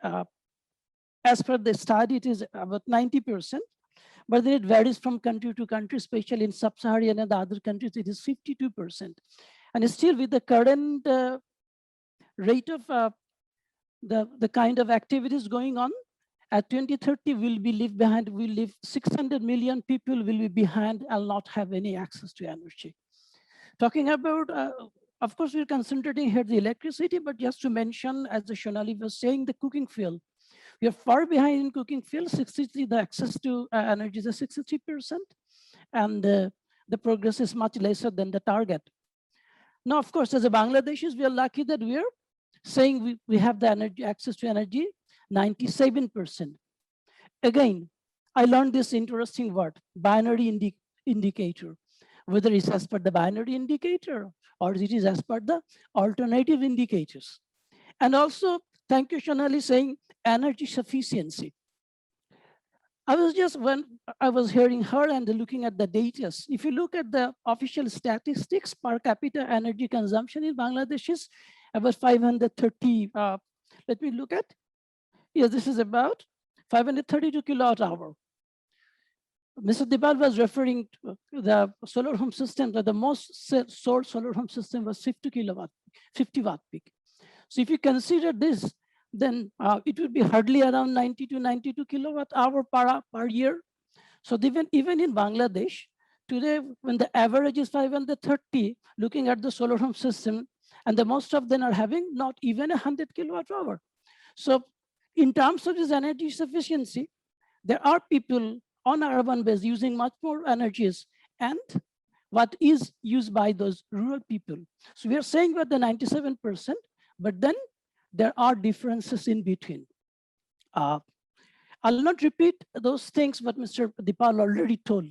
as per the study, it is about 90%, but then it varies from country to country, especially in sub-Saharan and the other countries, it is 52%. And still with the current rate of the kind of activities going on, at 2030, we'll leave 600 million people will be behind and not have any access to energy. Talking about, of course, we're concentrating here the electricity, but just to mention, as the Shonali was saying, the cooking fuel. We are far behind in cooking fuel, the access to energy is 63%, and the progress is much lesser than the target. Now, of course, as a Bangladeshis, we are lucky that we are saying we have the energy access to energy, 97%. Again, I learned this interesting word, binary indicator, whether it's as per the binary indicator or it is as per the alternative indicators. And also, thank you, Shonali, saying energy sufficiency. When I was hearing her and looking at the data, if you look at the official statistics, per capita energy consumption in Bangladesh is about 530. Let me look at. Yes, this is about 532 kilowatt hour. Mr. Dipal was referring to the solar home system, that the most sold solar home system was 50 watt peak. So if you consider this, then it would be hardly around 90 to 92 kilowatt hour per year. So even in Bangladesh, today, when the average is 530, looking at the solar home system, and the most of them are having not even 100 kilowatt hour. So in terms of this energy sufficiency, there are people on urban base using much more energies and what is used by those rural people. So we are saying about the 97%, but then there are differences in between. I'll not repeat those things what Mr. Dipal already told,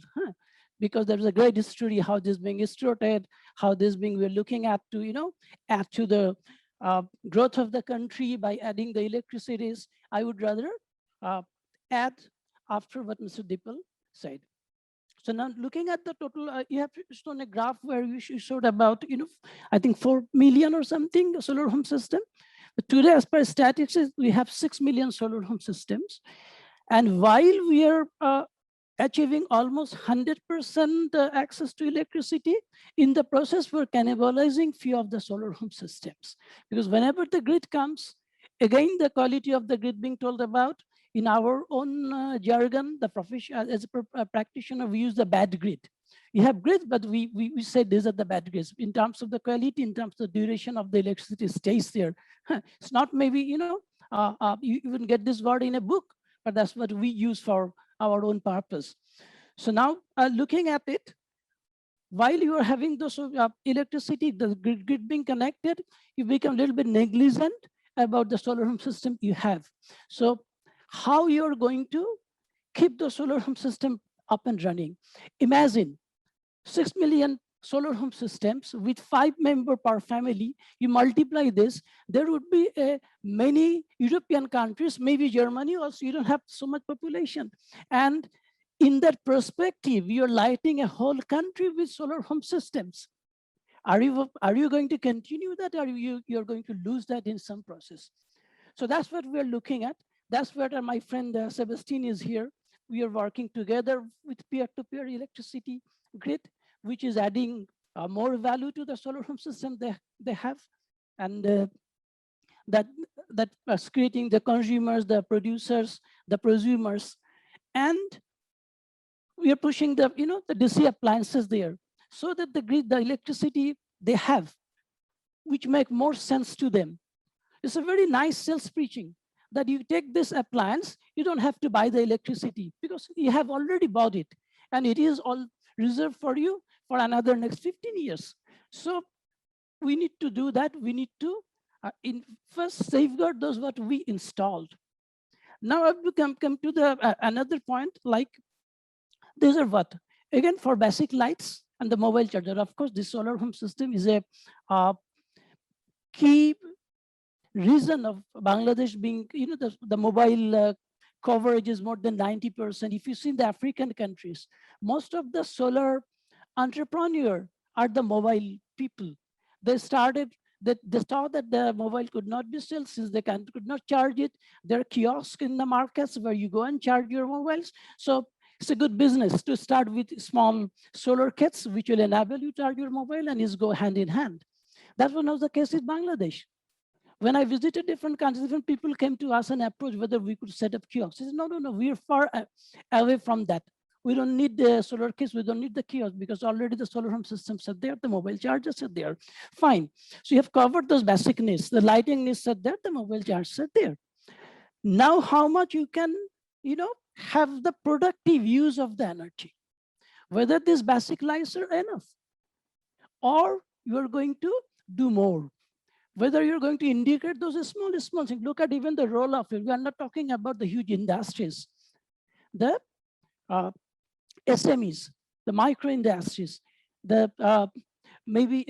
because there's a great history how this being started, how this being we're looking at to, add to the growth of the country by adding the electricities. I would rather add after what Mr. Dipal said. So now looking at the total, you have shown a graph where you showed about, I think 4 million or something solar home system. But today, as per statistics, we have 6 million solar home systems. And while we are achieving almost 100% access to electricity, in the process, we're cannibalizing few of the solar home systems. Because whenever the grid comes, again, the quality of the grid being told about, in our own jargon, the profession, as a practitioner, we use the bad grid. You have grids, but we say these are the bad grids. In terms of the quality, in terms of the duration of the electricity stays there. It's not maybe, you even get this word in a book, but that's what we use for our own purpose. So now looking at it, while you are having those electricity, the grid being connected, you become a little bit negligent about the solar home system you have. So how you're going to keep the solar home system up and running. Imagine 6 million solar home systems with 5 members per family. You multiply this, there would be many European countries, maybe Germany also, you don't have so much population. And in that perspective, you're lighting a whole country with solar home systems. Are you going to continue that, or you're going to lose that in some process? So that's what we're looking at. That's where my friend Sebastian is here. We are working together with peer-to-peer electricity grid, which is adding more value to the solar home system they have. And that's creating the consumers, the producers, the prosumers. And we are pushing the DC appliances there so that the grid, the electricity they have, which make more sense to them. It's a very nice sales preaching. that you take this appliance, you don't have to buy the electricity because you have already bought it and it is all reserved for you for another next 15 years. So we need to do that. We need to first safeguard those what we installed. Now I have to come to the another point, like these are what, again, for basic lights and the mobile charger. Of course, this solar home system is a key reason of Bangladesh being, the mobile coverage is more than 90%. If you see in the African countries, most of the solar entrepreneurs are the mobile people. They started that they saw that the mobile could not be sold since they could not charge it. There are kiosks in the markets where you go and charge your mobiles. So it's a good business to start with small solar kits, which will enable you to charge your mobile and is go hand in hand. That was not the case in Bangladesh. When I visited different countries, different people came to us and approached whether we could set up kiosks. I said, no, we are far away from that. We don't need the solar kits, we don't need the kiosk because already the solar home systems are there, the mobile chargers are there. Fine. So you have covered those basic needs. The lighting needs are there, the mobile chargers are there. Now how much you can, have the productive use of the energy, whether these basic lights are enough or you're going to do more. Whether you're going to indicate those small things. Look at even the role of it. We are not talking about the huge industries. The SMEs, the micro industries, the maybe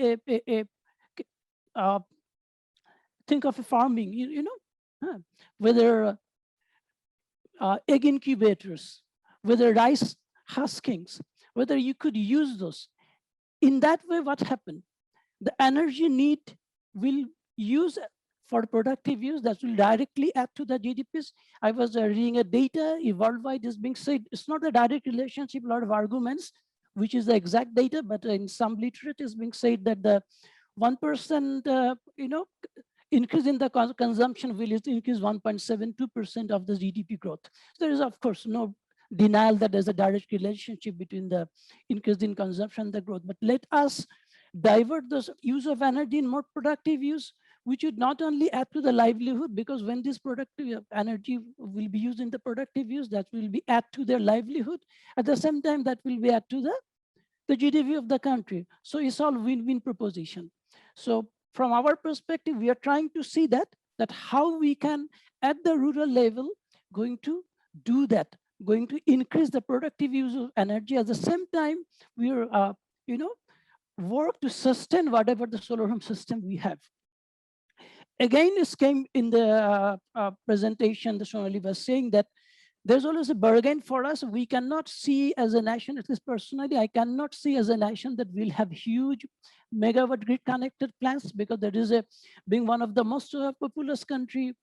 think of a farming, whether egg incubators, whether rice huskings, whether you could use those. In that way, what happened? The energy need will use for productive use that will directly add to the GDPs. I was reading a data worldwide is being said, it's not a direct relationship, a lot of arguments, which is the exact data, but in some literature is being said that the 1%, increase in the consumption will increase 1.72% of the GDP growth. There is, of course, no denial that there's a direct relationship between the increase in consumption and the growth, but let us divert the use of energy in more productive use, which would not only add to the livelihood, because when this productive energy will be used in the productive use, that will be add to their livelihood. At the same time, that will be add to the GDP of the country. So it's all win-win proposition. So from our perspective, we are trying to see that how we can, at the rural level, going to do that, going to increase the productive use of energy. At the same time, we are, work to sustain whatever the solar home system we have. Again, this came in the presentation, the Shonali was saying that there's always a bargain for us. We cannot see as a nation, at least personally, I cannot see as a nation that will have huge megawatt grid connected plants, because there is being one of the most populous country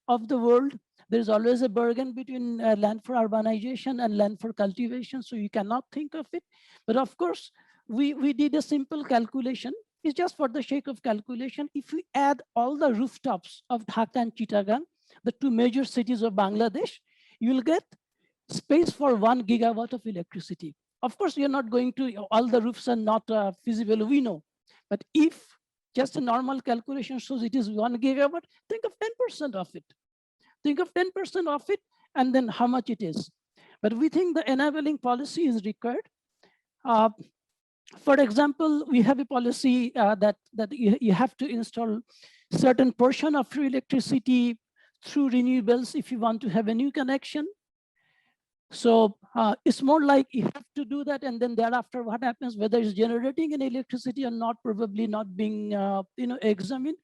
of the world, there's always a bargain between land for urbanization and land for cultivation. So you cannot think of it. But of course, we did a simple calculation. It's just for the sake of calculation. If we add all the rooftops of Dhaka and Chittagong, the two major cities of Bangladesh, you will get space for 1 gigawatt of electricity. Of course, you're not going to, all the roofs are not feasible, we know. But if just a normal calculation shows it is 1 gigawatt, think of 10% of it. Think of 10% of it, and then how much it is. But we think the enabling policy is required. For example, we have a policy that you have to install certain portion of your electricity through renewables if you want to have a new connection. So it's more like you have to do that, and then thereafter what happens, whether it's generating an electricity or not, probably not being examined.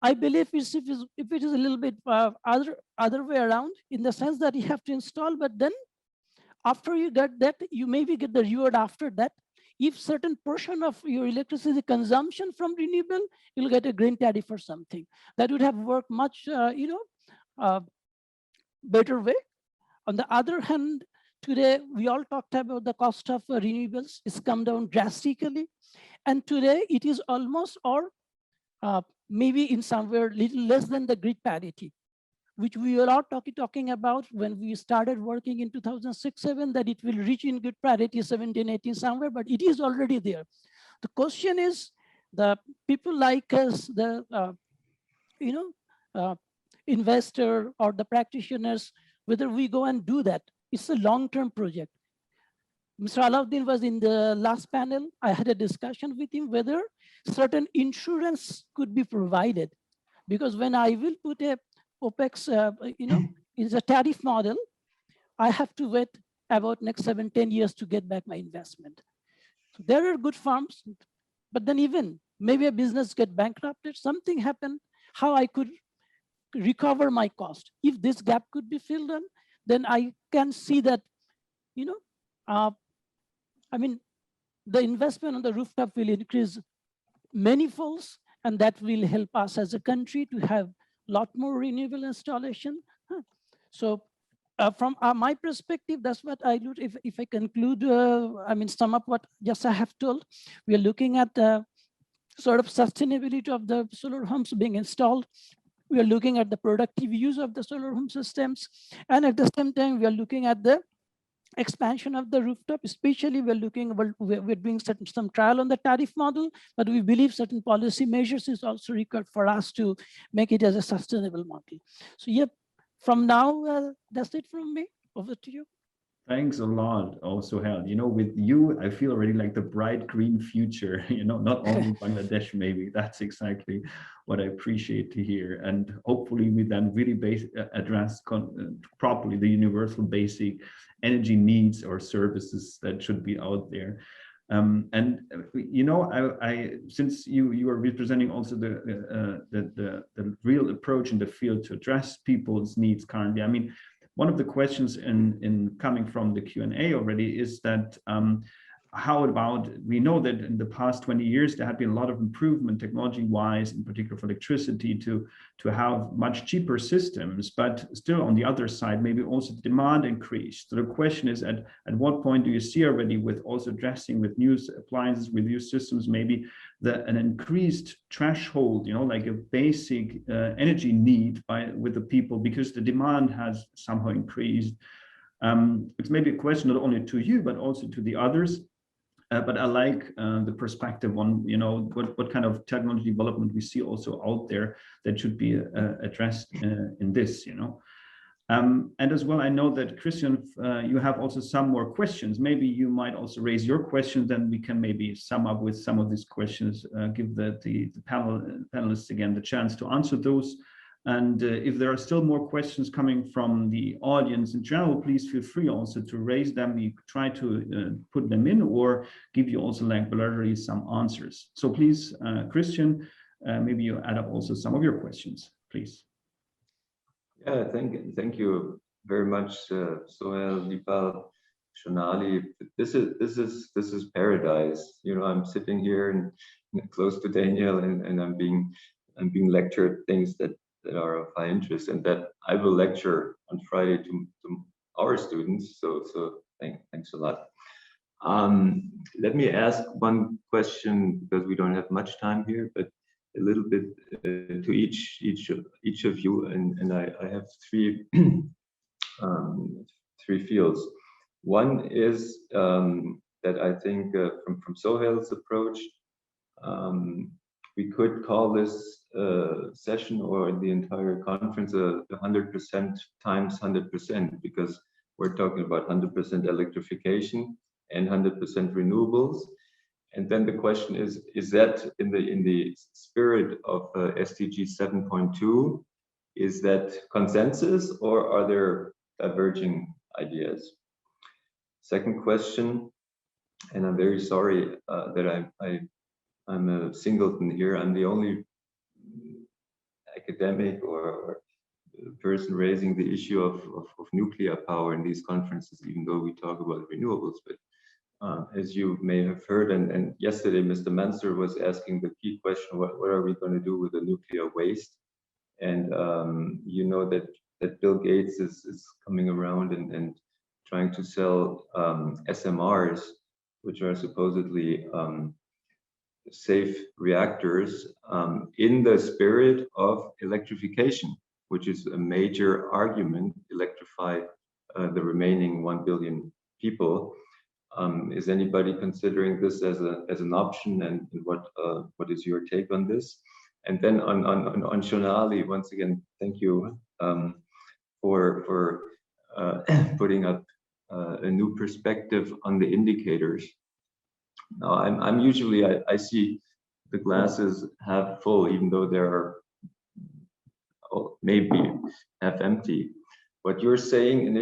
I believe if it is a little bit other way around, in the sense that you have to install, but then after you get that, you maybe get the reward after that. If certain portion of your electricity consumption from renewable, you'll get a green tariff or something. That would have worked much, better way. On the other hand, today we all talked about the cost of renewables. It's come down drastically, and today it is almost or maybe in somewhere little less than the grid parity, which we were all talking about when we started working in 2006-07, that it will reach in grid parity 17-18 somewhere, but it is already there. The question is, the people like us, the investor or the practitioners, whether we go and do that. It's a long-term project. Mr. Alauddin was in the last panel. I had a discussion with him whether certain insurance could be provided. Because when I will put a OPEX, is a tariff model, I have to wait about next 7-10 years to get back my investment. So there are good farms, but then even maybe a business get bankrupted, something happened, how I could recover my cost. If this gap could be filled in, then I can see that, I mean, the investment on the rooftop will increase many folds, and that will help us as a country to have a lot more renewable installation. So from my perspective, that's what I do. If I conclude, sum up what just I have told, we are looking at sort of sustainability of the solar homes being installed. We are looking at the productive use of the solar home systems. And at the same time, we are looking at the expansion of the rooftop, especially we're doing some trial on the tariff model, but we believe certain policy measures is also required for us to make it as a sustainable model. So yeah, from now, that's it from me. Over to you. Thanks a lot, Sohel. With you, I feel already like the bright green future, not only Bangladesh, maybe. That's exactly what I appreciate to hear. And hopefully we then really address properly the universal basic energy needs or services that should be out there. Since you are representing also the real approach in the field to address people's needs currently, one of the questions in coming from the Q&A already is that how about, we know that in the past 20 years, there had been a lot of improvement technology-wise, in particular for electricity, to have much cheaper systems, but still on the other side, maybe also the demand increased. So the question is, at what point do you see already with also addressing with new appliances, with new systems, maybe an increased threshold, like a basic energy need with the people, because the demand has somehow increased. It's maybe a question not only to you, but also to the others. But I like the perspective on, what kind of technology development we see also out there that should be addressed in this, And as well, I know that Christian, you have also some more questions. Maybe you might also raise your questions, then we can maybe sum up with some of these questions, give the panelists again the chance to answer those. And if there are still more questions coming from the audience in general, please feel free also to raise them. We try to put them in or give you also like bilaterally some answers. So please, Christian, maybe you add up also some of your questions, please. Yeah, thank you very much, Sohel, Dipal, Shonali. This is paradise. I'm sitting here and close to Daniel, and I'm being lectured things that are of high interest, and that I will lecture on Friday to our students. So thanks a lot. Let me ask one question, because we don't have much time here, but a little bit to each of you, and I have three fields. One is that I think from Sohel's approach, we could call this session or the entire conference 100% times 100%, because we're talking about 100% electrification and 100% renewables. And then the question is that in the spirit of SDG 7.2, is that consensus, or are there diverging ideas? Second question, and I'm very sorry that I'm a singleton here. I'm the only academic or person raising the issue of nuclear power in these conferences, even though we talk about renewables. But as you may have heard, and yesterday Mr. Mansur was asking the key question, what are we going to do with the nuclear waste? And you know that Bill Gates is coming around and trying to sell SMRs, which are supposedly safe reactors, in the spirit of electrification, which is a major argument, electrify the remaining 1 billion people. Is anybody considering this as an option, and what is your take on this? And then on Shonali, once again, thank you for putting up a new perspective on the indicators. Now, I'm usually, I see the glasses half full, even though they are maybe half empty. What you're saying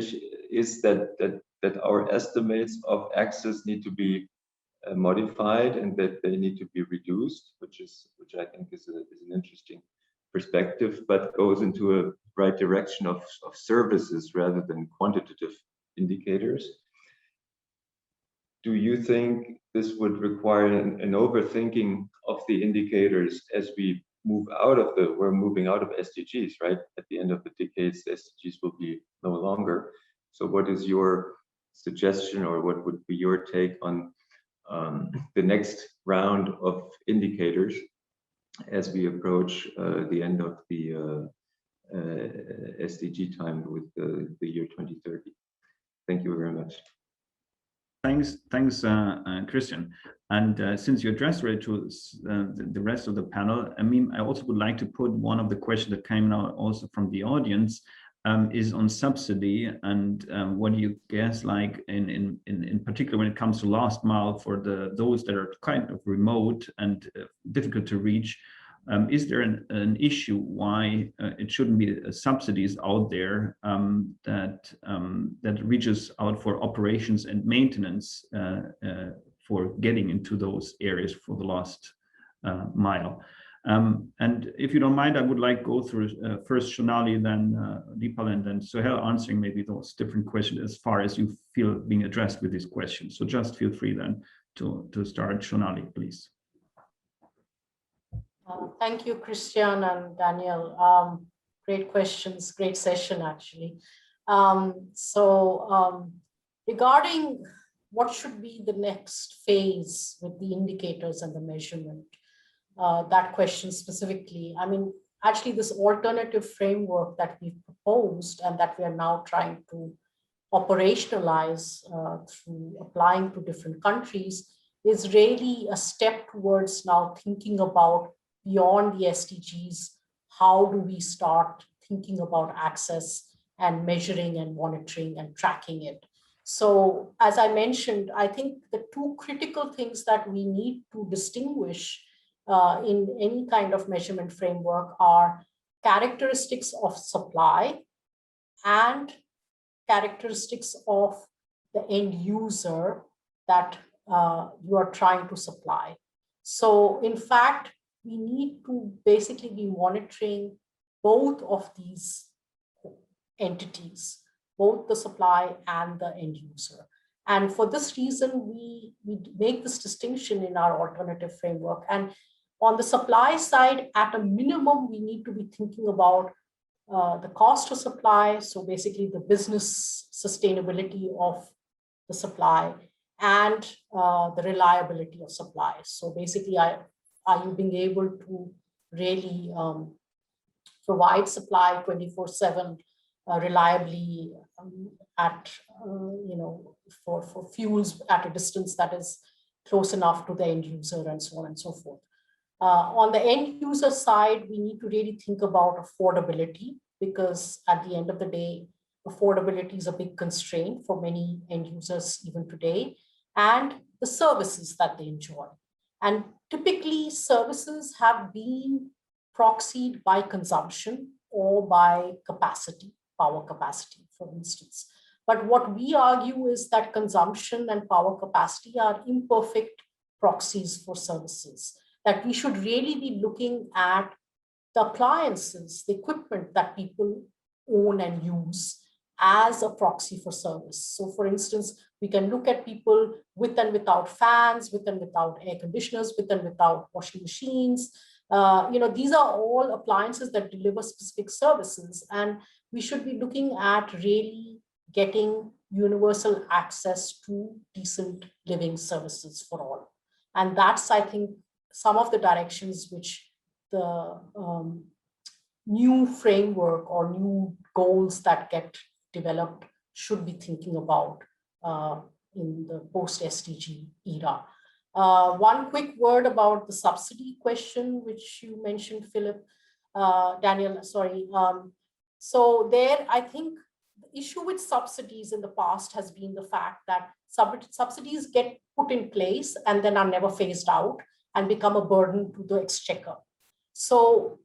is that our estimates of access need to be modified and that they need to be reduced, which I think is an interesting perspective, but goes into a right direction of services rather than quantitative indicators. Do you think this would require an overthinking of the indicators as we move out of we're moving out of SDGs, right? At the end of the decades, the SDGs will be no longer. So what is your suggestion, or what would be your take on the next round of indicators as we approach the end of the SDG time with the year 2030? Thank you very much. Thanks, Christian. And since you addressed it to the rest of the panel, I mean, I also would like to put one of the questions that came now also from the audience is on subsidy, and what do you guess, like in particular when it comes to last mile for those that are kind of remote and difficult to reach. Is there an issue why it shouldn't be subsidies out there that reaches out for operations and maintenance for getting into those areas for the last mile? And if you don't mind, I would like go through first Shonali, then Dipal, and then Sohel, answering maybe those different questions as far as you feel being addressed with these questions. So just feel free then to start. Shonali, please. Thank you, Christian and Daniel. Great questions, great session, actually. Regarding what should be the next phase with the indicators and the measurement, that question specifically, I mean, actually this alternative framework that we've proposed and that we are now trying to operationalize through applying to different countries is really a step towards now thinking about beyond the SDGs, how do we start thinking about access and measuring and monitoring and tracking it. So as I mentioned, I think the two critical things that we need to distinguish in any kind of measurement framework are characteristics of supply and characteristics of the end user that you are trying to supply. So in fact, we need to basically be monitoring both of these entities, both the supply and the end user. And for this reason, we make this distinction in our alternative framework. And on the supply side, at a minimum, we need to be thinking about the cost of supply. So basically the business sustainability of the supply and the reliability of supply. So basically, are you being able to really provide supply 24/7 reliably at, for fuels at a distance that is close enough to the end user and so on and so forth. On the end user side, we need to really think about affordability, because at the end of the day, affordability is a big constraint for many end users even today, and the services that they enjoy. And typically services have been proxied by consumption or by capacity, power capacity, for instance. But what we argue is that consumption and power capacity are imperfect proxies for services, that we should really be looking at the appliances, the equipment that people own and use as a proxy for service. So for instance, we can look at people with and without fans, with and without air conditioners, with and without washing machines. These are all appliances that deliver specific services. And we should be looking at really getting universal access to decent living services for all. And that's, I think, some of the directions which the new framework or new goals that get developed should be thinking about in the post-SDG era. One quick word about the subsidy question, which you mentioned, Philip, Daniel, sorry. So there, I think the issue with subsidies in the past has been the fact that subsidies get put in place and then are never phased out and become a burden to the exchequer. So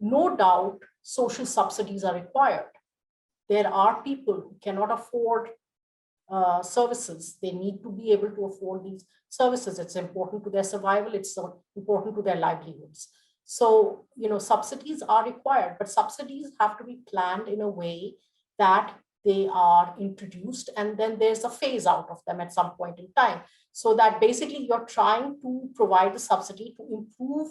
no doubt, social subsidies are required. There are people who cannot afford services. They need to be able to afford these services. It's important to their survival. It's important to their livelihoods. So, subsidies are required, but subsidies have to be planned in a way that they are introduced and then there's a phase out of them at some point in time. So that basically you're trying to provide the subsidy to improve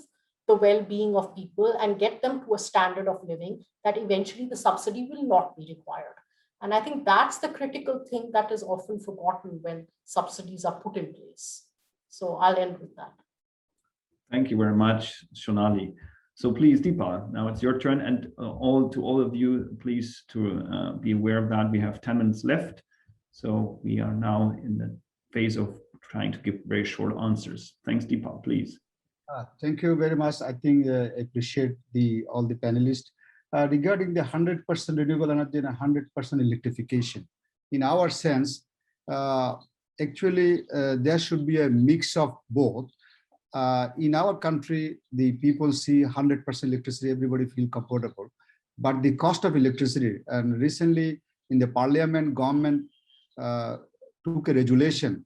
the well-being of people and get them to a standard of living that eventually the subsidy will not be required. And I think that's the critical thing that is often forgotten when subsidies are put in place. So I'll end with that. Thank you very much, Shonali. So please, Dipal, now it's your turn. And to all of you, please to be aware of that. We have 10 minutes left. So we are now in the phase of trying to give very short answers. Thanks, Dipal, please. Thank you very much. I think I appreciate all the panelists. Regarding the 100% renewable energy and 100% electrification, in our sense, actually, there should be a mix of both. In our country, the people see 100% electricity, everybody feel comfortable. But the cost of electricity, and recently in the parliament, government took a regulation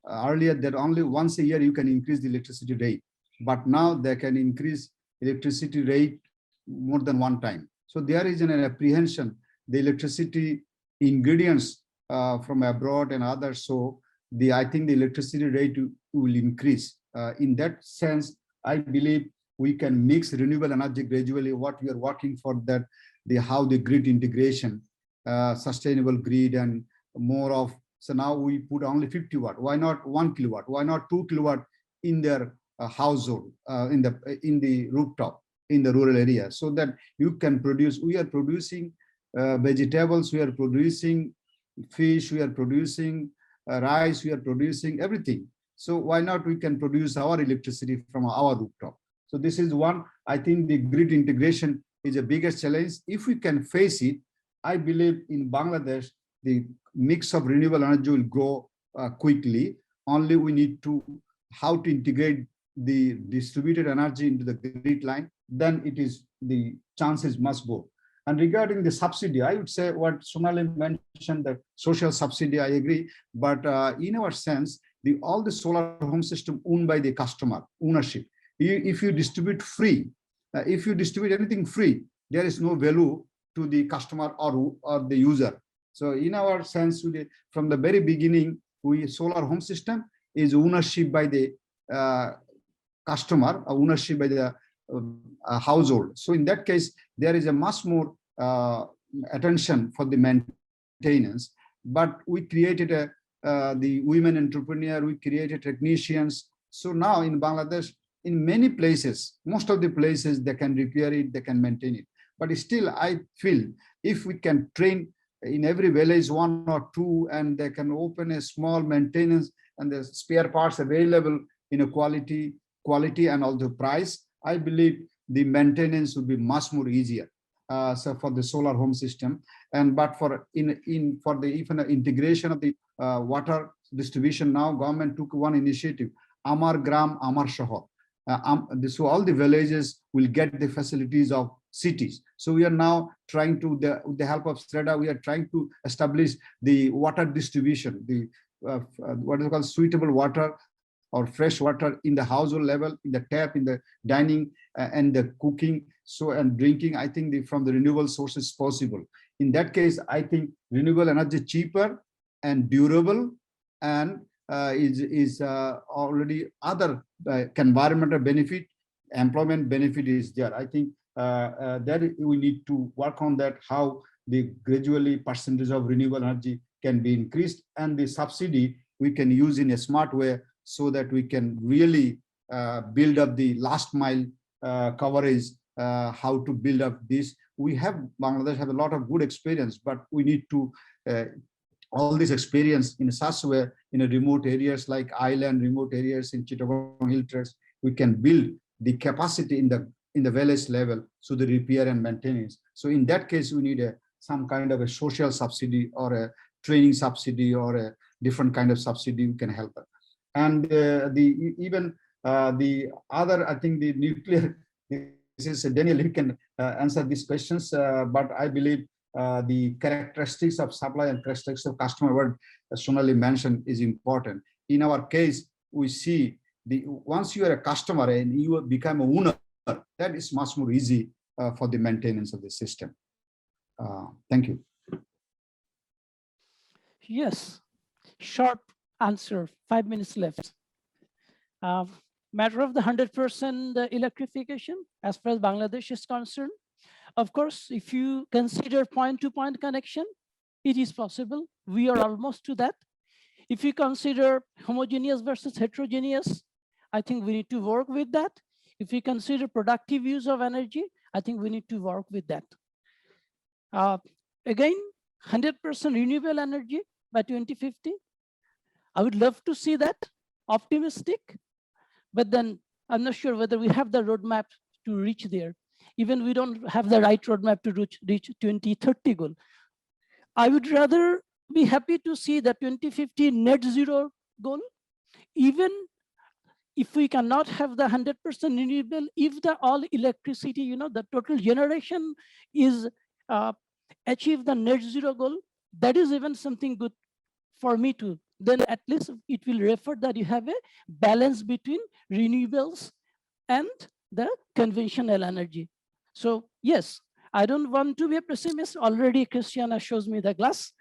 earlier that only once a year you can increase the electricity rate. But now they can increase electricity rate more than one time. So there is an apprehension, the electricity ingredients from abroad and others. So I think the electricity rate will increase. In that sense, I believe we can mix renewable energy gradually. What we are working for that, how the grid integration, sustainable grid and more of. So now we put only 50 watt. Why not 1 kilowatt? Why not 2 kilowatt in their household, in the rooftop, in the rural area, so that you can produce. We are producing vegetables, we are producing fish, we are producing rice, we are producing everything. So why not we can produce our electricity from our rooftop? So this is one. I think the grid integration is the biggest challenge. If we can face it, I believe in Bangladesh, the mix of renewable energy will grow quickly. Only we need to how to integrate the distributed energy into the grid line, then it is the chances must go. And regarding the subsidy, I would say what Shonali mentioned, the social subsidy, I agree. But in our sense, all the solar home system owned by the customer, ownership. If you distribute free, if you distribute anything free, there is no value to the customer or the user. So in our sense, from the very beginning, solar home system is ownership by the customer, ownership by the household. So in that case, there is a much more attention for the maintenance. But we created the women entrepreneur, we created technicians. So now in Bangladesh, in many places, most of the places, they can repair it, they can maintain it. But still, I feel if we can train in every village 1 or 2, and they can open a small maintenance and the spare parts available in a quality and also price, I believe the maintenance will be much more easier. So for the solar home system, but for even integration of the water distribution, now government took one initiative, Amar Gram Amar Shohor. So all the villages will get the facilities of cities. So we are now trying to, with the help of SREDA, we are trying to establish the water distribution, the what is called suitable water or fresh water in the household level, in the tap, in the dining and the cooking, and drinking. I think from the renewable sources possible. In that case, I think renewable energy cheaper and durable, and is already other environmental benefit, employment benefit is there. I think that we need to work on that, how the gradually percentage of renewable energy can be increased, and the subsidy we can use in a smart way, so that we can really build up the last mile coverage, how to build up this. Bangladesh have a lot of good experience, but we need to all this experience in such a way in a remote areas like island, remote areas in Chittagong Hills, we can build the capacity in the village level, so the repair and maintenance. So in that case, we need some kind of a social subsidy or a training subsidy or a different kind of subsidy we can help them. And the other, I think the nuclear, this is Daniel, you can answer these questions, but I believe the characteristics of supply and characteristics of customer, what Shonali mentioned, is important. In our case, we see once you are a customer and you become a owner, that is much more easy for the maintenance of the system. Thank you. Yes, short answer, 5 minutes left. Matter of the 100% electrification, as far as Bangladesh is concerned, of course, if you consider point-to-point connection, it is possible. We are almost to that. If you consider homogeneous versus heterogeneous, I think we need to work with that. If you consider productive use of energy, I think we need to work with that. Again, 100% renewable energy by 2050. I would love to see that, optimistic, but then I'm not sure whether we have the roadmap to reach there. Even we don't have the right roadmap to reach 2030 goal. I would rather be happy to see the 2050 net zero goal, even if we cannot have the 100% renewable, if the all electricity, the total generation is achieve the net zero goal, that is even something good for me too. Then at least it will refer that you have a balance between renewables and the conventional energy. So yes, I don't want to be a pessimist. Already Christiana shows me the glass.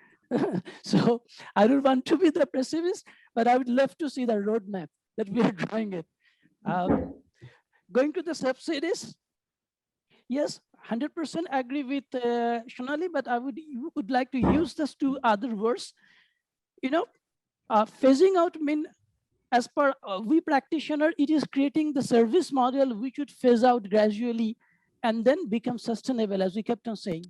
So I don't want to be the pessimist, but I would love to see the roadmap that we are drawing it. Going to the subsidies, yes, 100% agree with Shonali, but I would like to use this two other words. Phasing out mean, as per we practitioner, it is creating the service model which would phase out gradually and then become sustainable, as we kept on saying.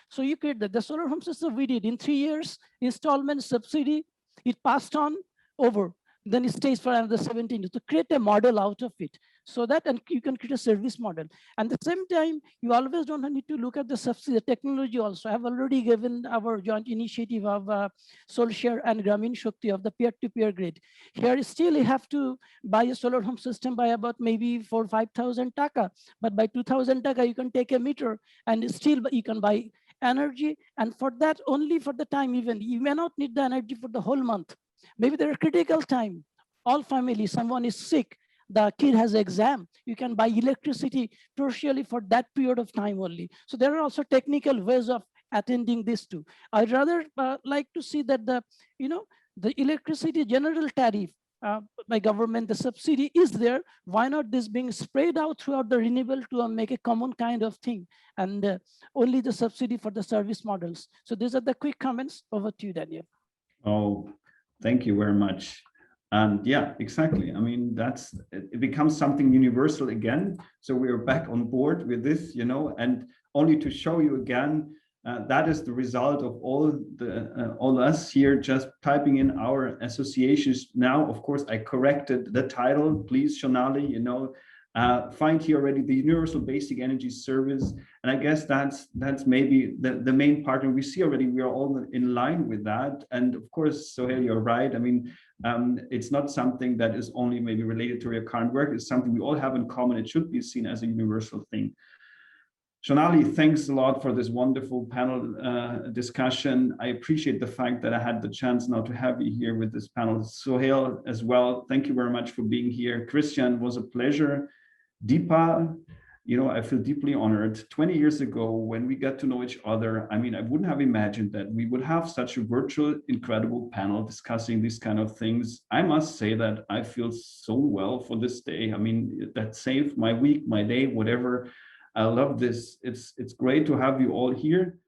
So you create the solar home system we did in 3 years, installment subsidy, it passed on over. Then it stays for another 17 years to create a model out of it. So that, and you can create a service model. And at the same time, you always don't need to look at the subsidy, the technology also. I have already given our joint initiative of SohelShare and Grameen Shakti of the peer-to-peer grid. Here still you have to buy a solar home system by about maybe 4,000 or 5,000 taka. But by 2,000 taka, you can take a meter and still you can buy energy. And for that, only for the time even, you may not need the energy for the whole month. Maybe there are critical time. All families, someone is sick, the kid has exam, you can buy electricity partially for that period of time only. So there are also technical ways of attending this too. I'd rather like to see that the electricity general tariff by government, the subsidy is there. Why not this being spread out throughout the renewable to make a common kind of thing, and only the subsidy for the service models. So these are the quick comments. Over to you, Daniel. Oh, thank you very much. And yeah, exactly. I mean, it becomes something universal again. So we are back on board with this, and only to show you again, that is the result of all us here just typing in our associations. Now, of course, I corrected the title. Please, Shonali, find here already the Universal Basic Energy Service. And I guess that's maybe the main part. And we see already we are all in line with that. And of course, Sohel, you're right. I mean, it's not something that is only maybe related to your current work. It's something we all have in common. It should be seen as a universal thing. Shonali, thanks a lot for this wonderful panel discussion. I appreciate the fact that I had the chance now to have you here with this panel. Sohel as well, thank you very much for being here. Christian, was a pleasure. Dipal, I feel deeply honored. 20 years ago, when we got to know each other, I mean, I wouldn't have imagined that we would have such a virtual, incredible panel discussing these kind of things. I must say that I feel so well for this day. I mean, that saved my week, my day, whatever. I love this. It's great to have you all here.